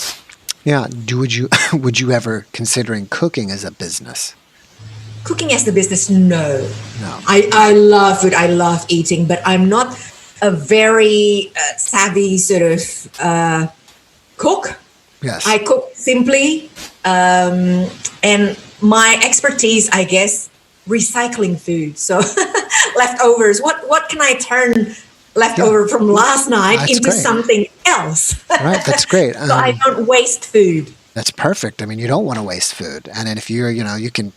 Yeah. Would you ever considering cooking as a business? Cooking as the business, no. No. I love food. I love eating, but I'm not a very savvy sort of cook. Yes. I cook simply. And my expertise, I guess, recycling food. So leftovers. What can I turn leftover from last night That's into great. something else? Right. That's great. So I don't waste food. That's perfect. I mean, you don't want to waste food. And then if you can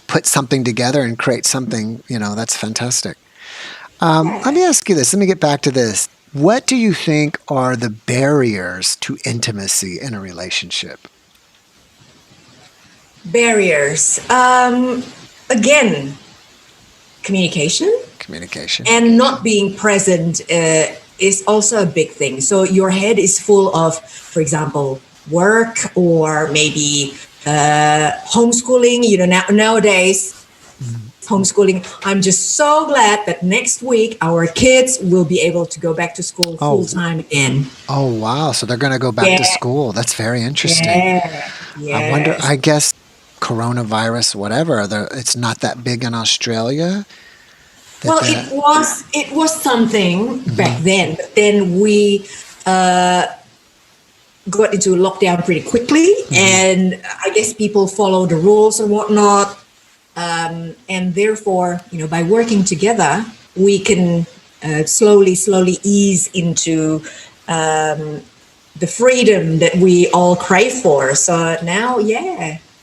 put something together and create something, that's fantastic. Let me ask you this. Let me get back to this. What do you think are the barriers to intimacy in a relationship? Barriers. Again, communication. Communication. And not being present is also a big thing. So your head is full of, for example, work or maybe homeschooling. Nowadays, homeschooling. I'm just so glad that next week our kids will be able to go back to school full time again. Oh, wow. So they're going to go back to school. That's very interesting. Yeah. I wonder, I guess coronavirus, whatever, it's not that big in Australia. Well, it was something back then, but then we got into lockdown pretty quickly, and I guess people follow the rules and whatnot, and therefore, by working together, we can slowly ease into the freedom that we all crave for. So now,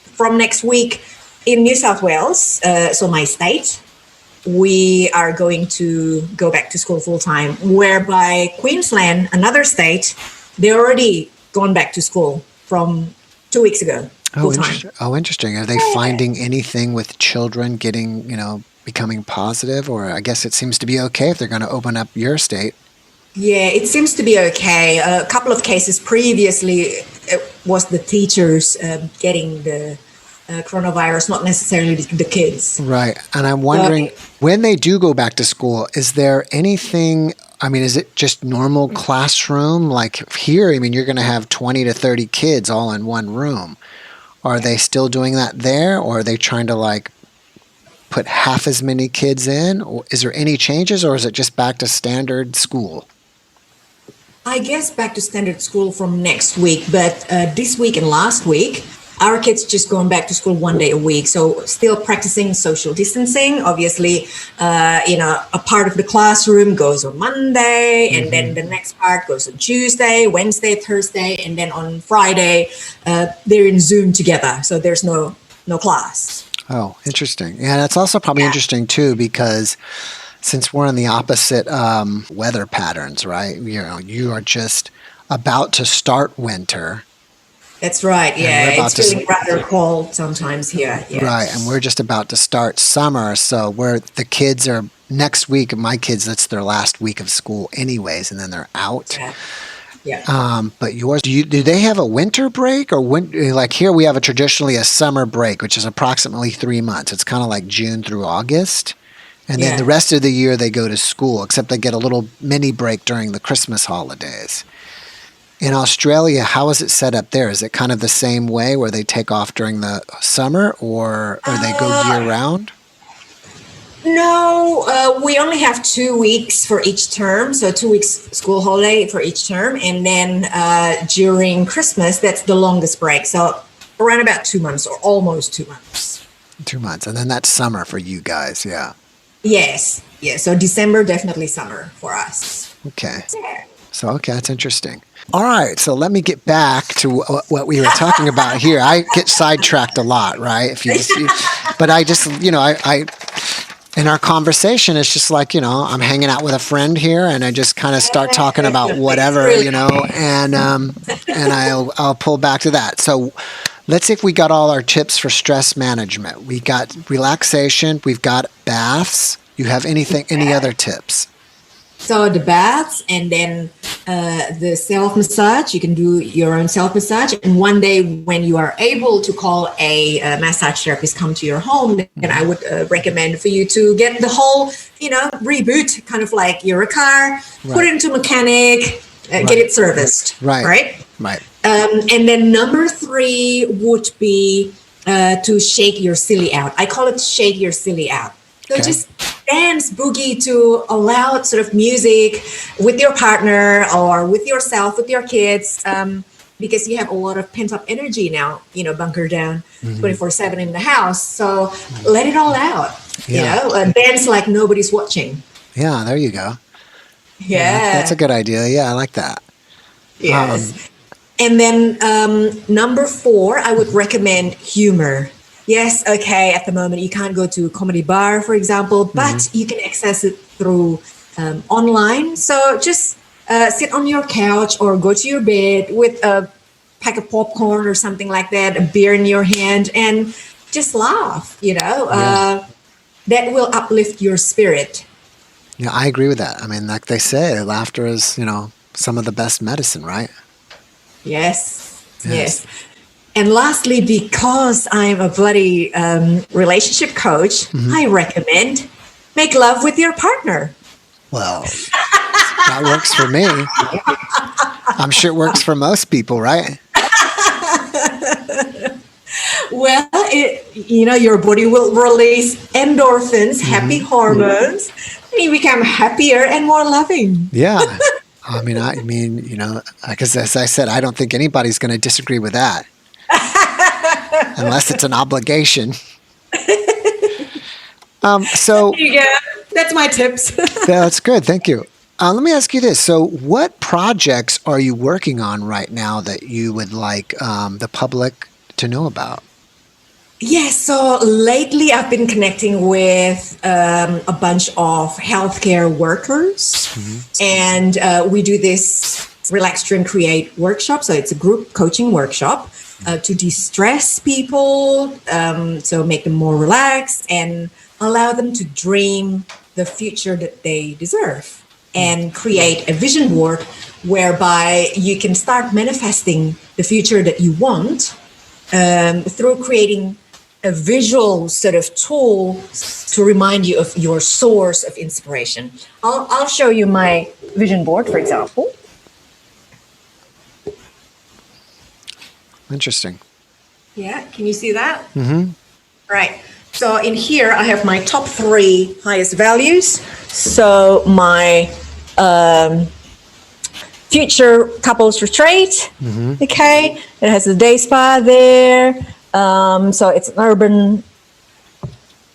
from next week in New South Wales, so my state, we are going to go back to school full time, whereby Queensland, another state, they're already gone back to school from 2 weeks ago. Full time. Oh, interesting. Are they finding anything with children getting, becoming positive? Or I guess it seems to be okay if they're going to open up your state. Yeah, it seems to be okay. A couple of cases previously, it was the teachers getting the coronavirus, not necessarily the kids. Right. And I'm wondering, when they do go back to school, is there anything, is it just normal classroom? Like here, you're going to have 20 to 30 kids all in one room. Are they still doing that there? Or are they trying to put half as many kids in? Or is there any changes, or is it just back to standard school? I guess back to standard school from next week, but this week and last week, our kids just going back to school 1 day a week. So still practicing social distancing. Obviously, a part of the classroom goes on Monday, and then the next part goes on Tuesday, Wednesday, Thursday, and then on Friday, they're in Zoom together. So there's no class. Oh, interesting. Yeah, that's also probably interesting too, because since we're in the opposite weather patterns, right? You are just about to start winter. That's right. Yeah, it's feeling rather cold sometimes here. Yes. Right, and we're just about to start summer, so the kids are next week. My kids, that's their last week of school, anyways, and then they're out. Yeah. But yours, do they have a winter break, or like here we have traditionally a summer break, which is approximately 3 months. It's kind of like June through August, and then the rest of the year they go to school, except they get a little mini break during the Christmas holidays. In Australia, how is it set up there? Is it kind of the same way where they take off during the summer, or they go year round? No, we only have 2 weeks for each term. So 2 weeks school holiday for each term. And then during Christmas, that's the longest break. So around about 2 months or almost 2 months. 2 months. And then that's summer for you guys. Yeah. Yes. So December, definitely summer for us. Okay. So, okay, that's interesting. All right, so let me get back to what we were talking about here. I get sidetracked a lot, right? But I just, I in our conversation, it's just like, I'm hanging out with a friend here, and I just kind of start talking about whatever, and I'll pull back to that. So let's see if we got all our tips for stress management. We got relaxation, we've got baths. You have any other tips? So the baths, and then the self-massage. You can do your own self-massage. And one day when you are able to call a massage therapist come to your home, then I would recommend for you to get the whole, reboot, kind of like you're a car, put it into mechanic, get it serviced. Right. And then number 3 would be to shake your silly out. I call it shake your silly out. So just dance, boogie to a loud sort of music with your partner or with yourself, with your kids, because you have a lot of pent up energy now, bunker down 24/7 in the house. So let it all out, dance like nobody's watching. Yeah, there you go. Yeah. That's a good idea. Yeah, I like that. Yes. And then number 4, I would recommend humor. Yes, okay, at the moment you can't go to a comedy bar, for example, but you can access it through online. So just sit on your couch or go to your bed with a pack of popcorn or something like that, a beer in your hand, and just laugh, that will uplift your spirit. Yeah, I agree with that. I mean, like they say, laughter is, some of the best medicine, right? Yes. And lastly, because I'm a bloody relationship coach, I recommend make love with your partner. Well, that works for me. I'm sure it works for most people, right? Well, your body will release endorphins, happy hormones, and you become happier and more loving. Yeah. I mean, because as I said, I don't think anybody's going to disagree with that. Unless it's an obligation. So there you go. That's my tips. That's good. Thank you. Let me ask you this. So what projects are you working on right now that you would like the public to know about? Yes. So lately I've been connecting with a bunch of healthcare workers, and we do this Relax, Dream, Create workshop. So it's a group coaching workshop to de-stress people, so make them more relaxed and allow them to dream the future that they deserve and create a vision board whereby you can start manifesting the future that you want through creating a visual sort of tool to remind you of your source of inspiration. I'll show you my vision board, for example. Interesting. Yeah, can you see that? Right. So in here, I have my top 3 highest values. So my future couples retreat. Okay, it has a day spa there. So it's an urban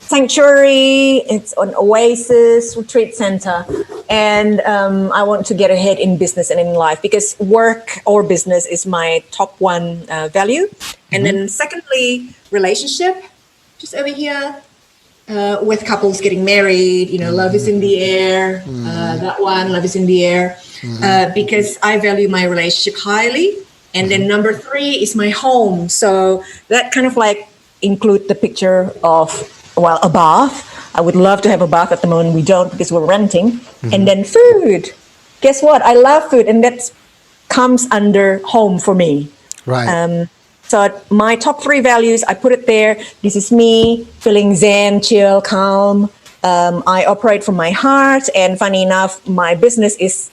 sanctuary. It's an oasis retreat center. And I want to get ahead in business and in life because work or business is my top 1 value. And then secondly, relationship, just over here with couples getting married, love is in the air. That one, love is in the air, because I value my relationship highly. And then number 3 is my home. So that kind of like include the picture of, a bath. I would love to have a bath. At the moment we don't because we're renting. And then food. Guess what? I love food, and that comes under home for me. Right. So my top 3 values, I put it there. This is me feeling zen, chill, calm. I operate from my heart, and funny enough, my business is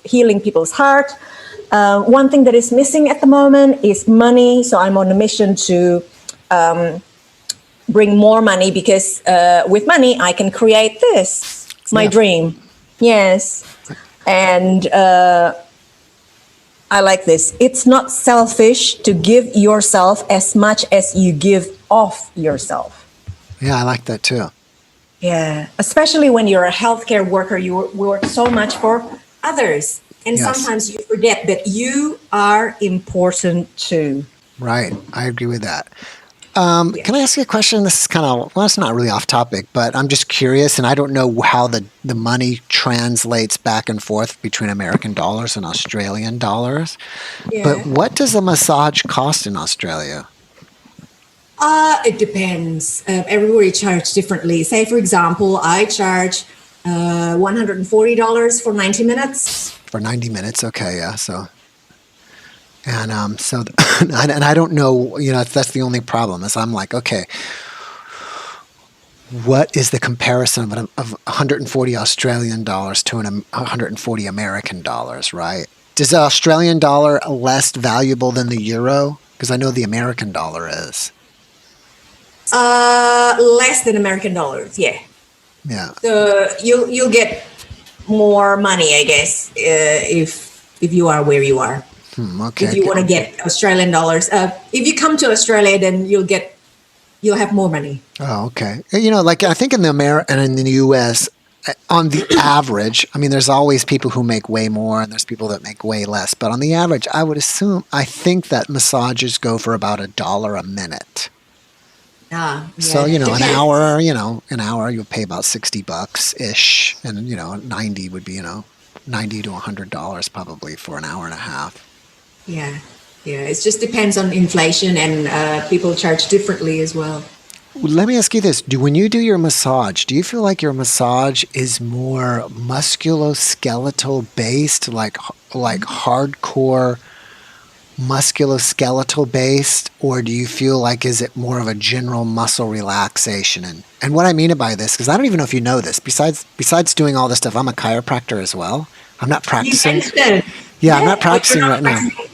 healing people's heart. One thing that is missing at the moment is money. So I'm on a mission to bring more money because with money, I can create this. It's my dream. Yes. And I like this. It's not selfish to give yourself as much as you give off yourself. Yeah, I like that too. Yeah, especially when you're a healthcare worker, you work so much for others. And Yes. sometimes you forget that you are important too. Right. I agree with that. Yeah. Can I ask you a question? This is kind of, well, it's not really off topic, but I'm just curious, and I don't know how the money translates back and forth between American dollars and Australian dollars. But Yeah. what does a massage cost in Australia? It depends. Everybody charges differently. Say, for example, I charge $140 for 90 minutes. For 90 minutes? Okay, yeah. So, and I don't know, that's the only problem is I'm like, okay, what is the comparison of 140 Australian dollars to 140 American dollars, right? Is the Australian dollar less valuable than the euro? Because I know the American dollar is. Less than American dollars, yeah. Yeah. So you'll get more money, I guess, if you are where you are. Okay. If you want to get Australian dollars, if you come to Australia, then you'll have more money. Oh, okay. Like I think in the and in the U.S., on the average, I mean, there's always people who make way more and there's people that make way less. But on the average, I think that massages go for about $1 a minute. Yeah. So, an hour you'll pay about $60 ish. And, 90 would be, $90 to $100 probably for an hour and a half. Yeah. Yeah. It just depends on inflation and people charge differently as well. Let me ask you this. When you do your massage, do you feel like your massage is more musculoskeletal based, like hardcore musculoskeletal based, or do you feel like is it more of a general muscle relaxation? And what I mean by this, because I don't even know if you know this, besides doing all this stuff, I'm a chiropractor as well. I'm not practicing. Yeah, I'm not practicing right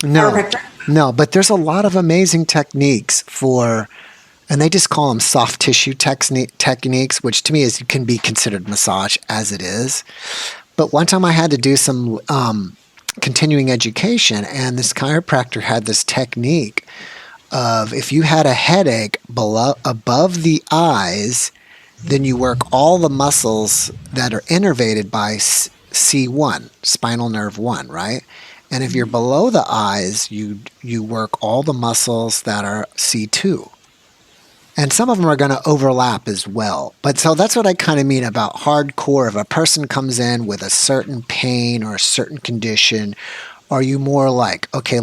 now. No, but there's a lot of amazing techniques and they just call them soft tissue techniques, which to me can be considered massage as it is. But one time I had to do some continuing education, and this chiropractor had this technique of if you had a headache above the eyes, then you work all the muscles that are innervated by C1, spinal nerve 1, right? And if you're below the eyes, you work all the muscles that are C2. And some of them are going to overlap as well. But so that's what I kind of mean about hardcore. If a person comes in with a certain pain or a certain condition, are you more like, okay,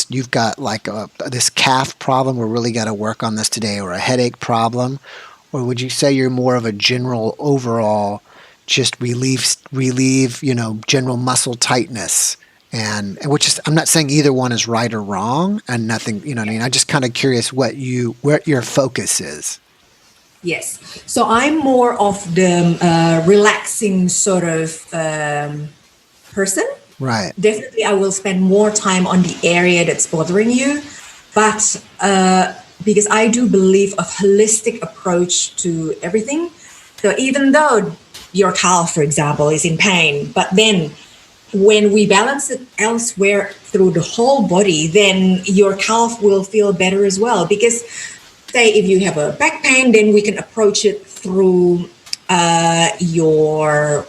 you've got like this calf problem, we really got to work on this today, or a headache problem? Or would you say you're more of a general overall, just relieve, general muscle tightness? And which is, I'm not saying either one is right or wrong, and nothing, you know what I mean? I'm just kind of curious where your focus is. Yes. So I'm more of the relaxing sort of person. Right. Definitely, I will spend more time on the area that's bothering you. But because I do believe a holistic approach to everything. So even though your calf, for example, is in pain, but then when we balance it elsewhere through the whole body, then your calf will feel better as well. Because say if you have a back pain, then we can approach it through your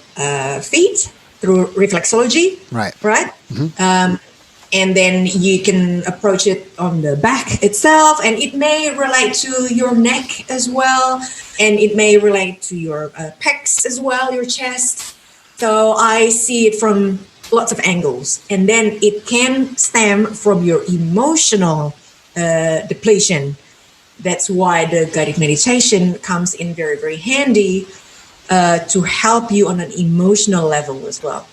feet, through reflexology. Right. Mm-hmm. And then you can approach it on the back itself, and it may relate to your neck as well, and it may relate to your pecs as well, your chest. So I see it from lots of angles, and then it can stem from your emotional depletion. That's why the guided meditation comes in very, very handy to help you on an emotional level as well.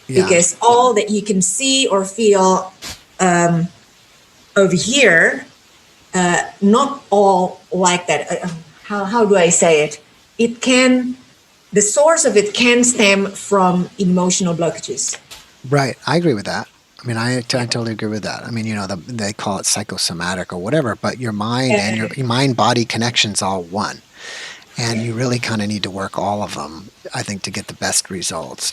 Yeah. Because all that you can see or feel over here, not all like that. How do I say it? The source of it can stem from emotional blockages. Right. I agree with that. I mean, I totally agree with that. I mean, they call it psychosomatic or whatever, but your mind and your mind-body connection's all one. And you really kind of need to work all of them, I think, to get the best results,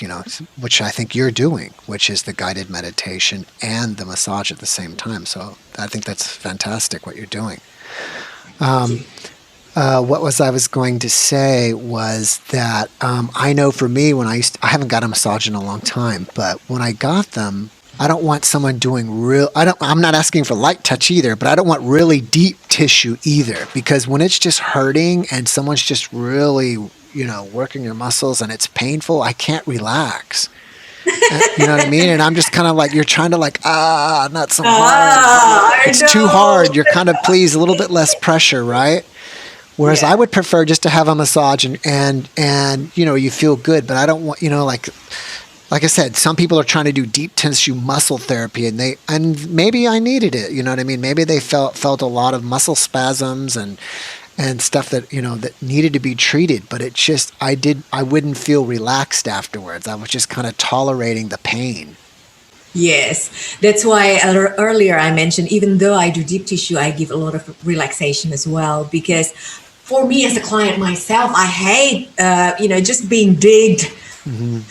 which I think you're doing, which is the guided meditation and the massage at the same time. So I think that's fantastic what you're doing. What I was going to say was that I know for me, I haven't got a massage in a long time, but when I got them, I don't want someone doing I'm not asking for light touch either, but I don't want really deep tissue either, because when it's just hurting and someone's just really, working your muscles and it's painful, I can't relax. You know what I mean? And I'm just kind of like, you're trying to not so hard. It's too hard. You're kind of, please, a little bit less pressure, right? Whereas I would prefer just to have a massage and you feel good, but I don't want, like I said, some people are trying to do deep tissue muscle therapy, and maybe I needed it. You know what I mean? Maybe they felt a lot of muscle spasms and stuff that that needed to be treated. But it just I wouldn't feel relaxed afterwards. I was just kind of tolerating the pain. Yes, that's why earlier I mentioned, even though I do deep tissue, I give a lot of relaxation as well, because for me as a client myself, I hate just being digged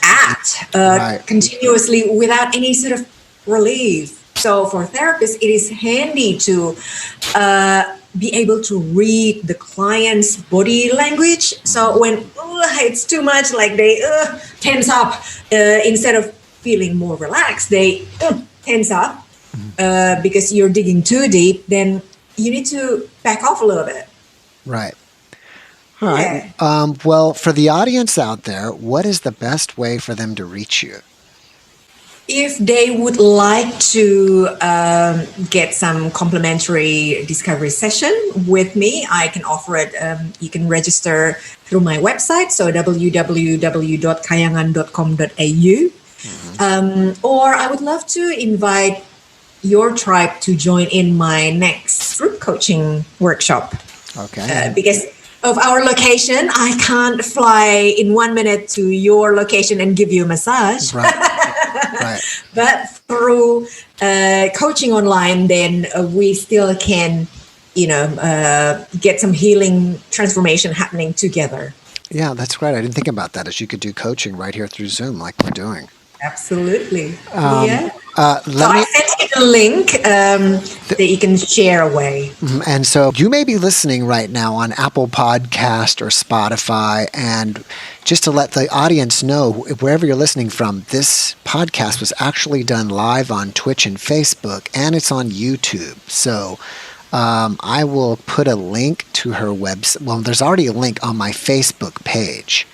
at continuously without any sort of relief. So for therapists, it is handy to be able to read the client's body language. So when it's too much, like they tense up, instead of feeling more relaxed, they tense up because you're digging too deep, then you need to back off a little bit. Right. All right. Well, for the audience out there, what is the best way for them to reach you? If they would like to get some complimentary discovery session with me, I can offer it. You can register through my website, so www.kahyangan.com.au. Or I would love to invite your tribe to join in my next group coaching workshop. Okay. Because of our location, I can't fly in 1 minute to your location and give you a massage. Right. Right. But through coaching online, then we still can, get some healing transformation happening together. Yeah, that's great. I didn't think about that, as you could do coaching right here through Zoom like we're doing. Absolutely. So I sent you the link that you can share away. And so you may be listening right now on Apple Podcast or Spotify. And just to let the audience know, wherever you're listening from, this podcast was actually done live on Twitch and Facebook, and it's on YouTube. So I will put a link to her website. Well, there's already a link on my Facebook page.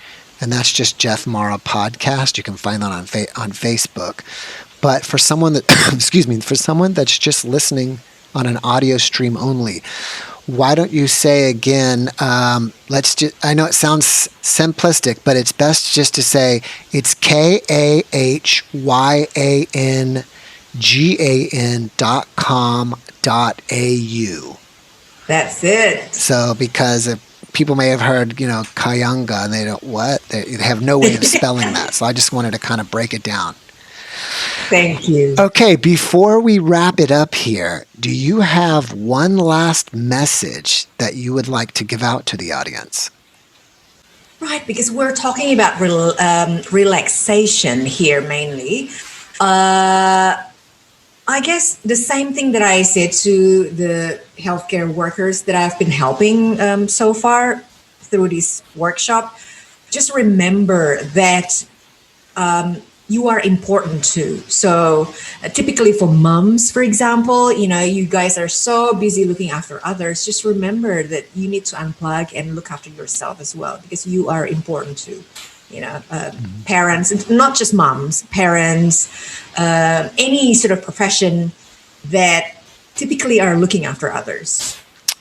And that's just JeffMara Podcast. You can find that on Facebook. But for someone that, for someone that's just listening on an audio stream only, why don't you say again, I know it sounds simplistic, but it's best just to say it's KAHYANGAN.com.au. That's it. So because people may have heard, Kahyangan, and they don't they have no way of spelling that. So I just wanted to kind of break it down. Thank you. Okay, before we wrap it up here, do you have one last message that you would like to give out to the audience? Right, because we're talking about relaxation here mainly. I guess the same thing that I said to the healthcare workers that I've been helping so far through this workshop, just remember that you are important too. So typically for moms, for example, you guys are so busy looking after others. Just remember that you need to unplug and look after yourself as well, because you are important too. Parents, not just moms, parents, any sort of profession that typically are looking after others.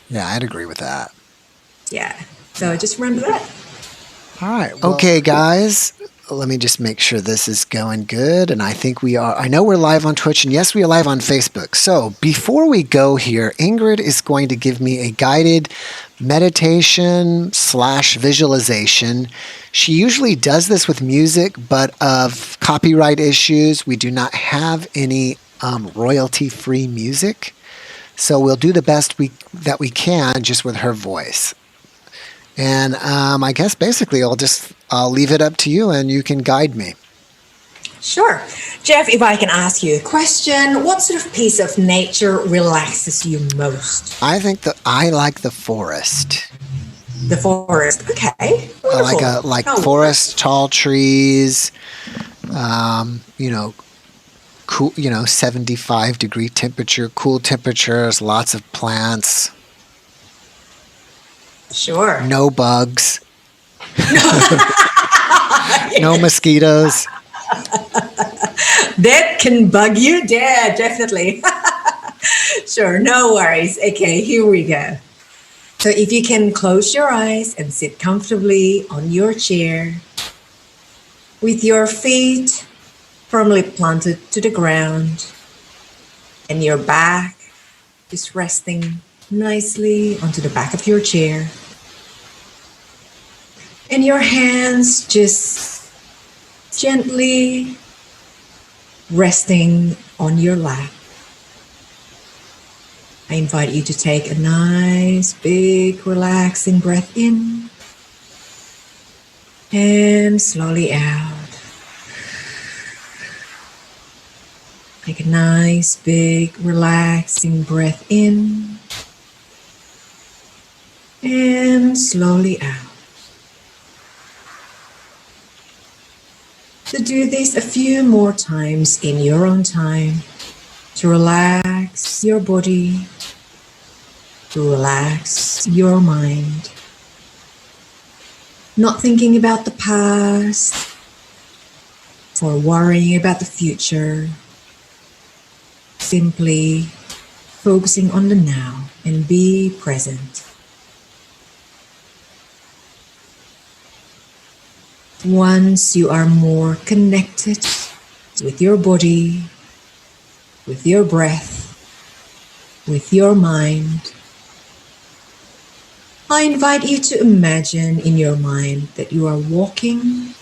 Yeah, I'd agree with that. Yeah. So just remember that. All right. Well, okay, guys. Let me just make sure this is going good. And I think we are. I know we're live on Twitch, and yes, we are live on Facebook. So before we go here, Ingrid is going to give me a guided meditation/visualization. She usually does this with music, but of copyright issues, we do not have any royalty-free music. So we'll do the best that we can just with her voice. And I guess basically I'll leave it up to you and you can guide me. Sure. Jeff, if I can ask you a question, what sort of piece of nature relaxes you most? I think that I like the forest. The forest. Okay. I Wonderful. like Oh, forest, tall trees, cool, 75-degree temperature, cool temperatures, lots of plants, sure. no bugs, no mosquitoes. That can bug you? Yeah, definitely. Sure, no worries. Okay, here we go. So if you can close your eyes and sit comfortably on your chair with your feet firmly planted to the ground and your back just resting nicely onto the back of your chair. And your hands just gently resting on your lap. I invite you to take a nice, big, relaxing breath in and slowly out. Take a nice, big, relaxing breath in and slowly out. So do this a few more times in your own time to relax your body, to relax your mind. Not thinking about the past or worrying about the future. Simply focusing on the now and be present. Once you are more connected with your body, with your breath, with your mind, I invite you to imagine in your mind that you are walking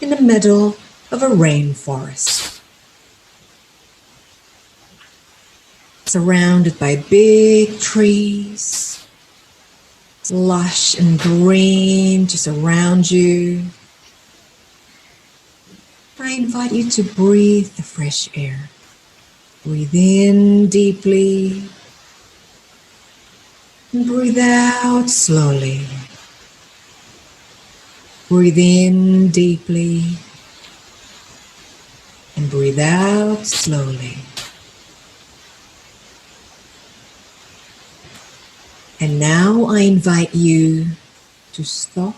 in the middle of a rainforest, surrounded by big trees, lush and green just around you. I invite you to breathe the fresh air. Breathe in deeply and breathe out slowly. Breathe in deeply and breathe out slowly. And now I invite you to stop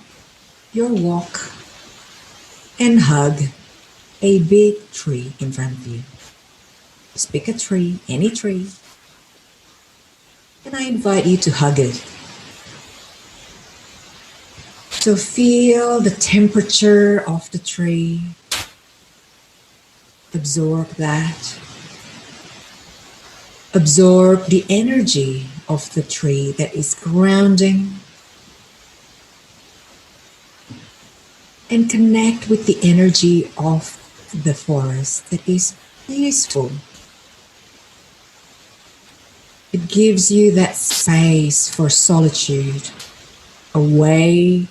your walk and hug a big tree in front of you. Just pick a tree, any tree, and I invite you to hug it. So feel the temperature of the tree. Absorb that. Absorb the energy of the tree that is grounding. And connect with the energy of the forest that is peaceful. It gives you that space for solitude, away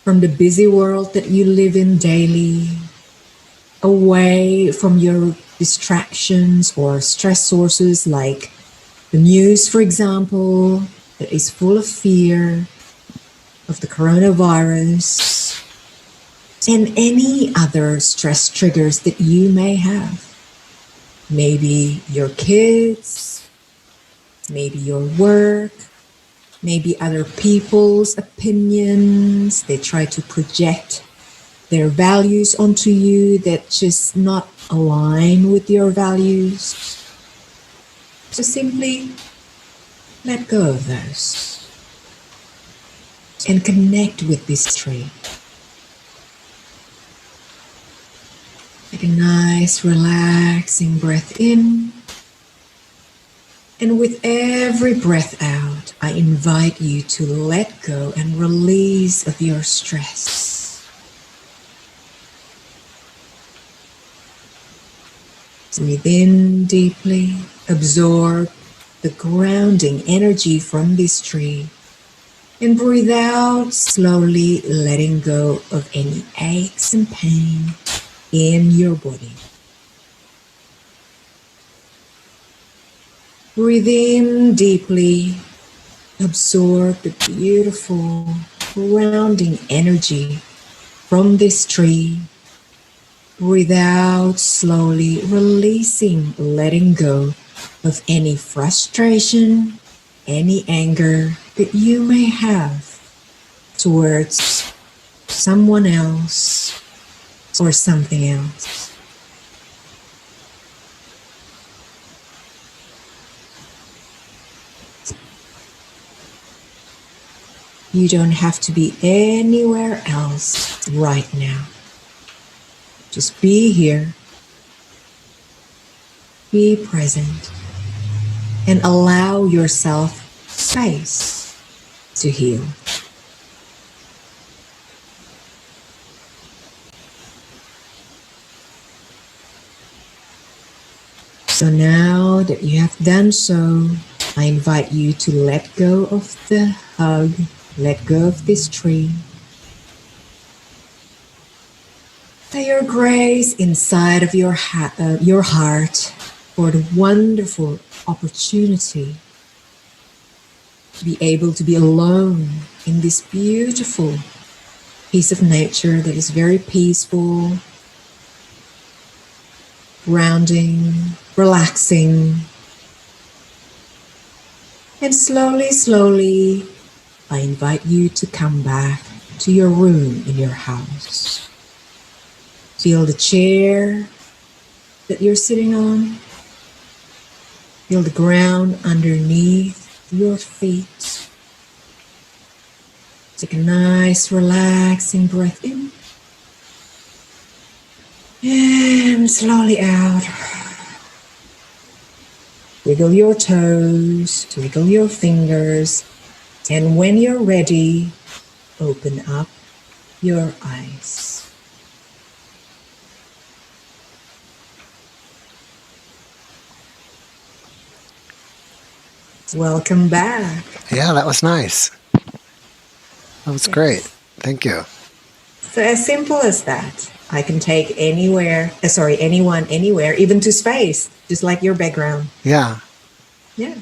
from the busy world that you live in daily, away from your distractions or stress sources like the news, for example, that is full of fear of the coronavirus, and any other stress triggers that you may have. Maybe your kids, maybe your work, maybe other people's opinions. They try to project their values onto you that just not align with your values. So simply let go of those and connect with this tree. Take a nice relaxing breath in. And with every breath out, I invite you to let go and release of your stress. Breathe in deeply, absorb the grounding energy from this tree. And breathe out, slowly letting go of any aches and pain in your body. Breathe in deeply, absorb the beautiful, grounding energy from this tree. Breathe out slowly, releasing, letting go of any frustration, any anger that you may have towards someone else or something else. You don't have to be anywhere else right now. Just be here, be present, and allow yourself space to heal. So now that you have done so, I invite you to let go of the hug, let go of this tree. Say your grace inside of your heart for the wonderful opportunity to be able to be alone in this beautiful piece of nature that is very peaceful, grounding, relaxing. And slowly, slowly, I invite you to come back to your room in your house. Feel the chair that you're sitting on. Feel the ground underneath your feet. Take a nice, relaxing breath in. And slowly out. Wiggle your toes, wiggle your fingers, and when you're ready, open up your eyes. Welcome back. Yeah, that was nice. That was great. Thank you. So as simple as that. I can take anyone, anywhere, even to space, just like your background. Yeah, Yeah.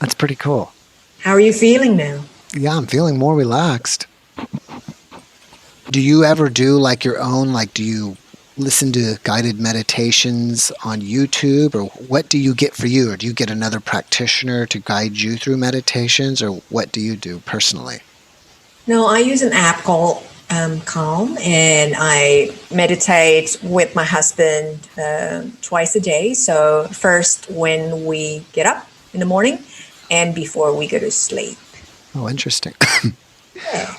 that's pretty cool. How are you feeling now? Yeah, I'm feeling more relaxed. Do you ever do like your own, like do you listen to guided meditations on YouTube, or what do you get for you? Or do you get another practitioner to guide you through meditations, or what do you do personally? No, I use an app called Calm, and I meditate with my husband twice a day. So first when we get up in the morning and before we go to sleep. Oh, interesting. Yeah.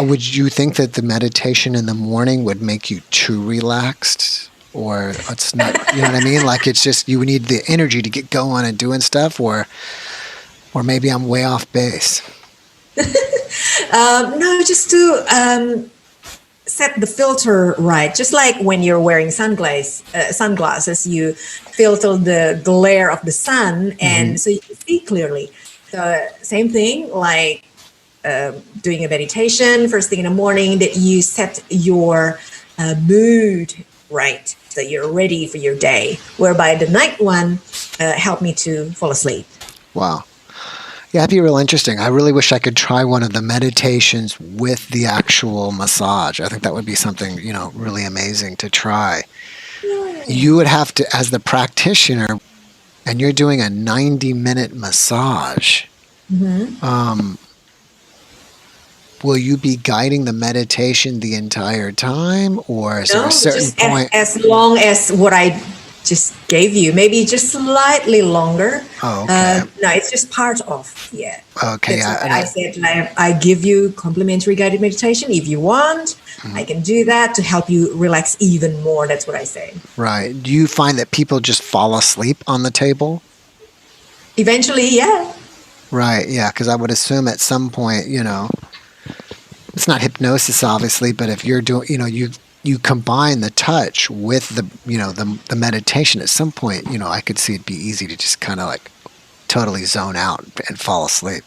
Would you think that the meditation in the morning would make you too relaxed? Or it's not, you know what I mean? Like it's just, you need the energy to get going and doing stuff, or maybe I'm way off base. No, just to set the filter right. Just like when you're wearing sunglasses, you filter the glare of the sun, and so you can see clearly. So same thing, like doing a meditation first thing in the morning, that you set your mood right, so you're ready for your day. Whereby the night one helped me to fall asleep. Wow. Yeah, that'd be real interesting. I really wish I could try one of the meditations with the actual massage. I think that would be something, really amazing to try. Yeah. You would have to, as the practitioner, and you're doing a 90-minute massage, will you be guiding the meditation the entire time, or is there a certain just point? as long as what I just gave you, maybe just slightly longer. Oh, okay. No, it's just part of, yeah. Okay. That's why I said, like, I give you complimentary guided meditation. If you want, I can do that to help you relax even more. That's what I say. Right. Do you find that people just fall asleep on the table? Eventually, yeah. Right. Yeah. Because I would assume at some point, it's not hypnosis, obviously, but if you're doing, you combine the touch with the meditation, at some point, I could see it'd be easy to just kind of like totally zone out and fall asleep.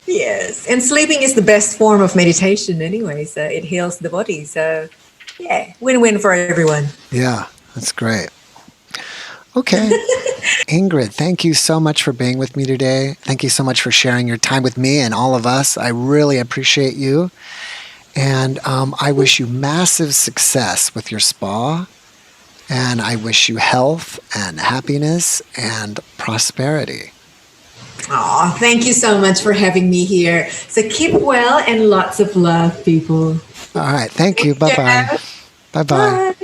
Yes. And sleeping is the best form of meditation anyway. So it heals the body. So yeah, win-win for everyone. Yeah, that's great. Okay. Ingrid, thank you so much for being with me today. Thank you so much for sharing your time with me and all of us. I really appreciate you. And I wish you massive success with your spa. And I wish you health and happiness and prosperity. Oh, thank you so much for having me here. So keep well and lots of love, people. All right. Thank you. Bye-bye. Jeff. Bye-bye. Bye.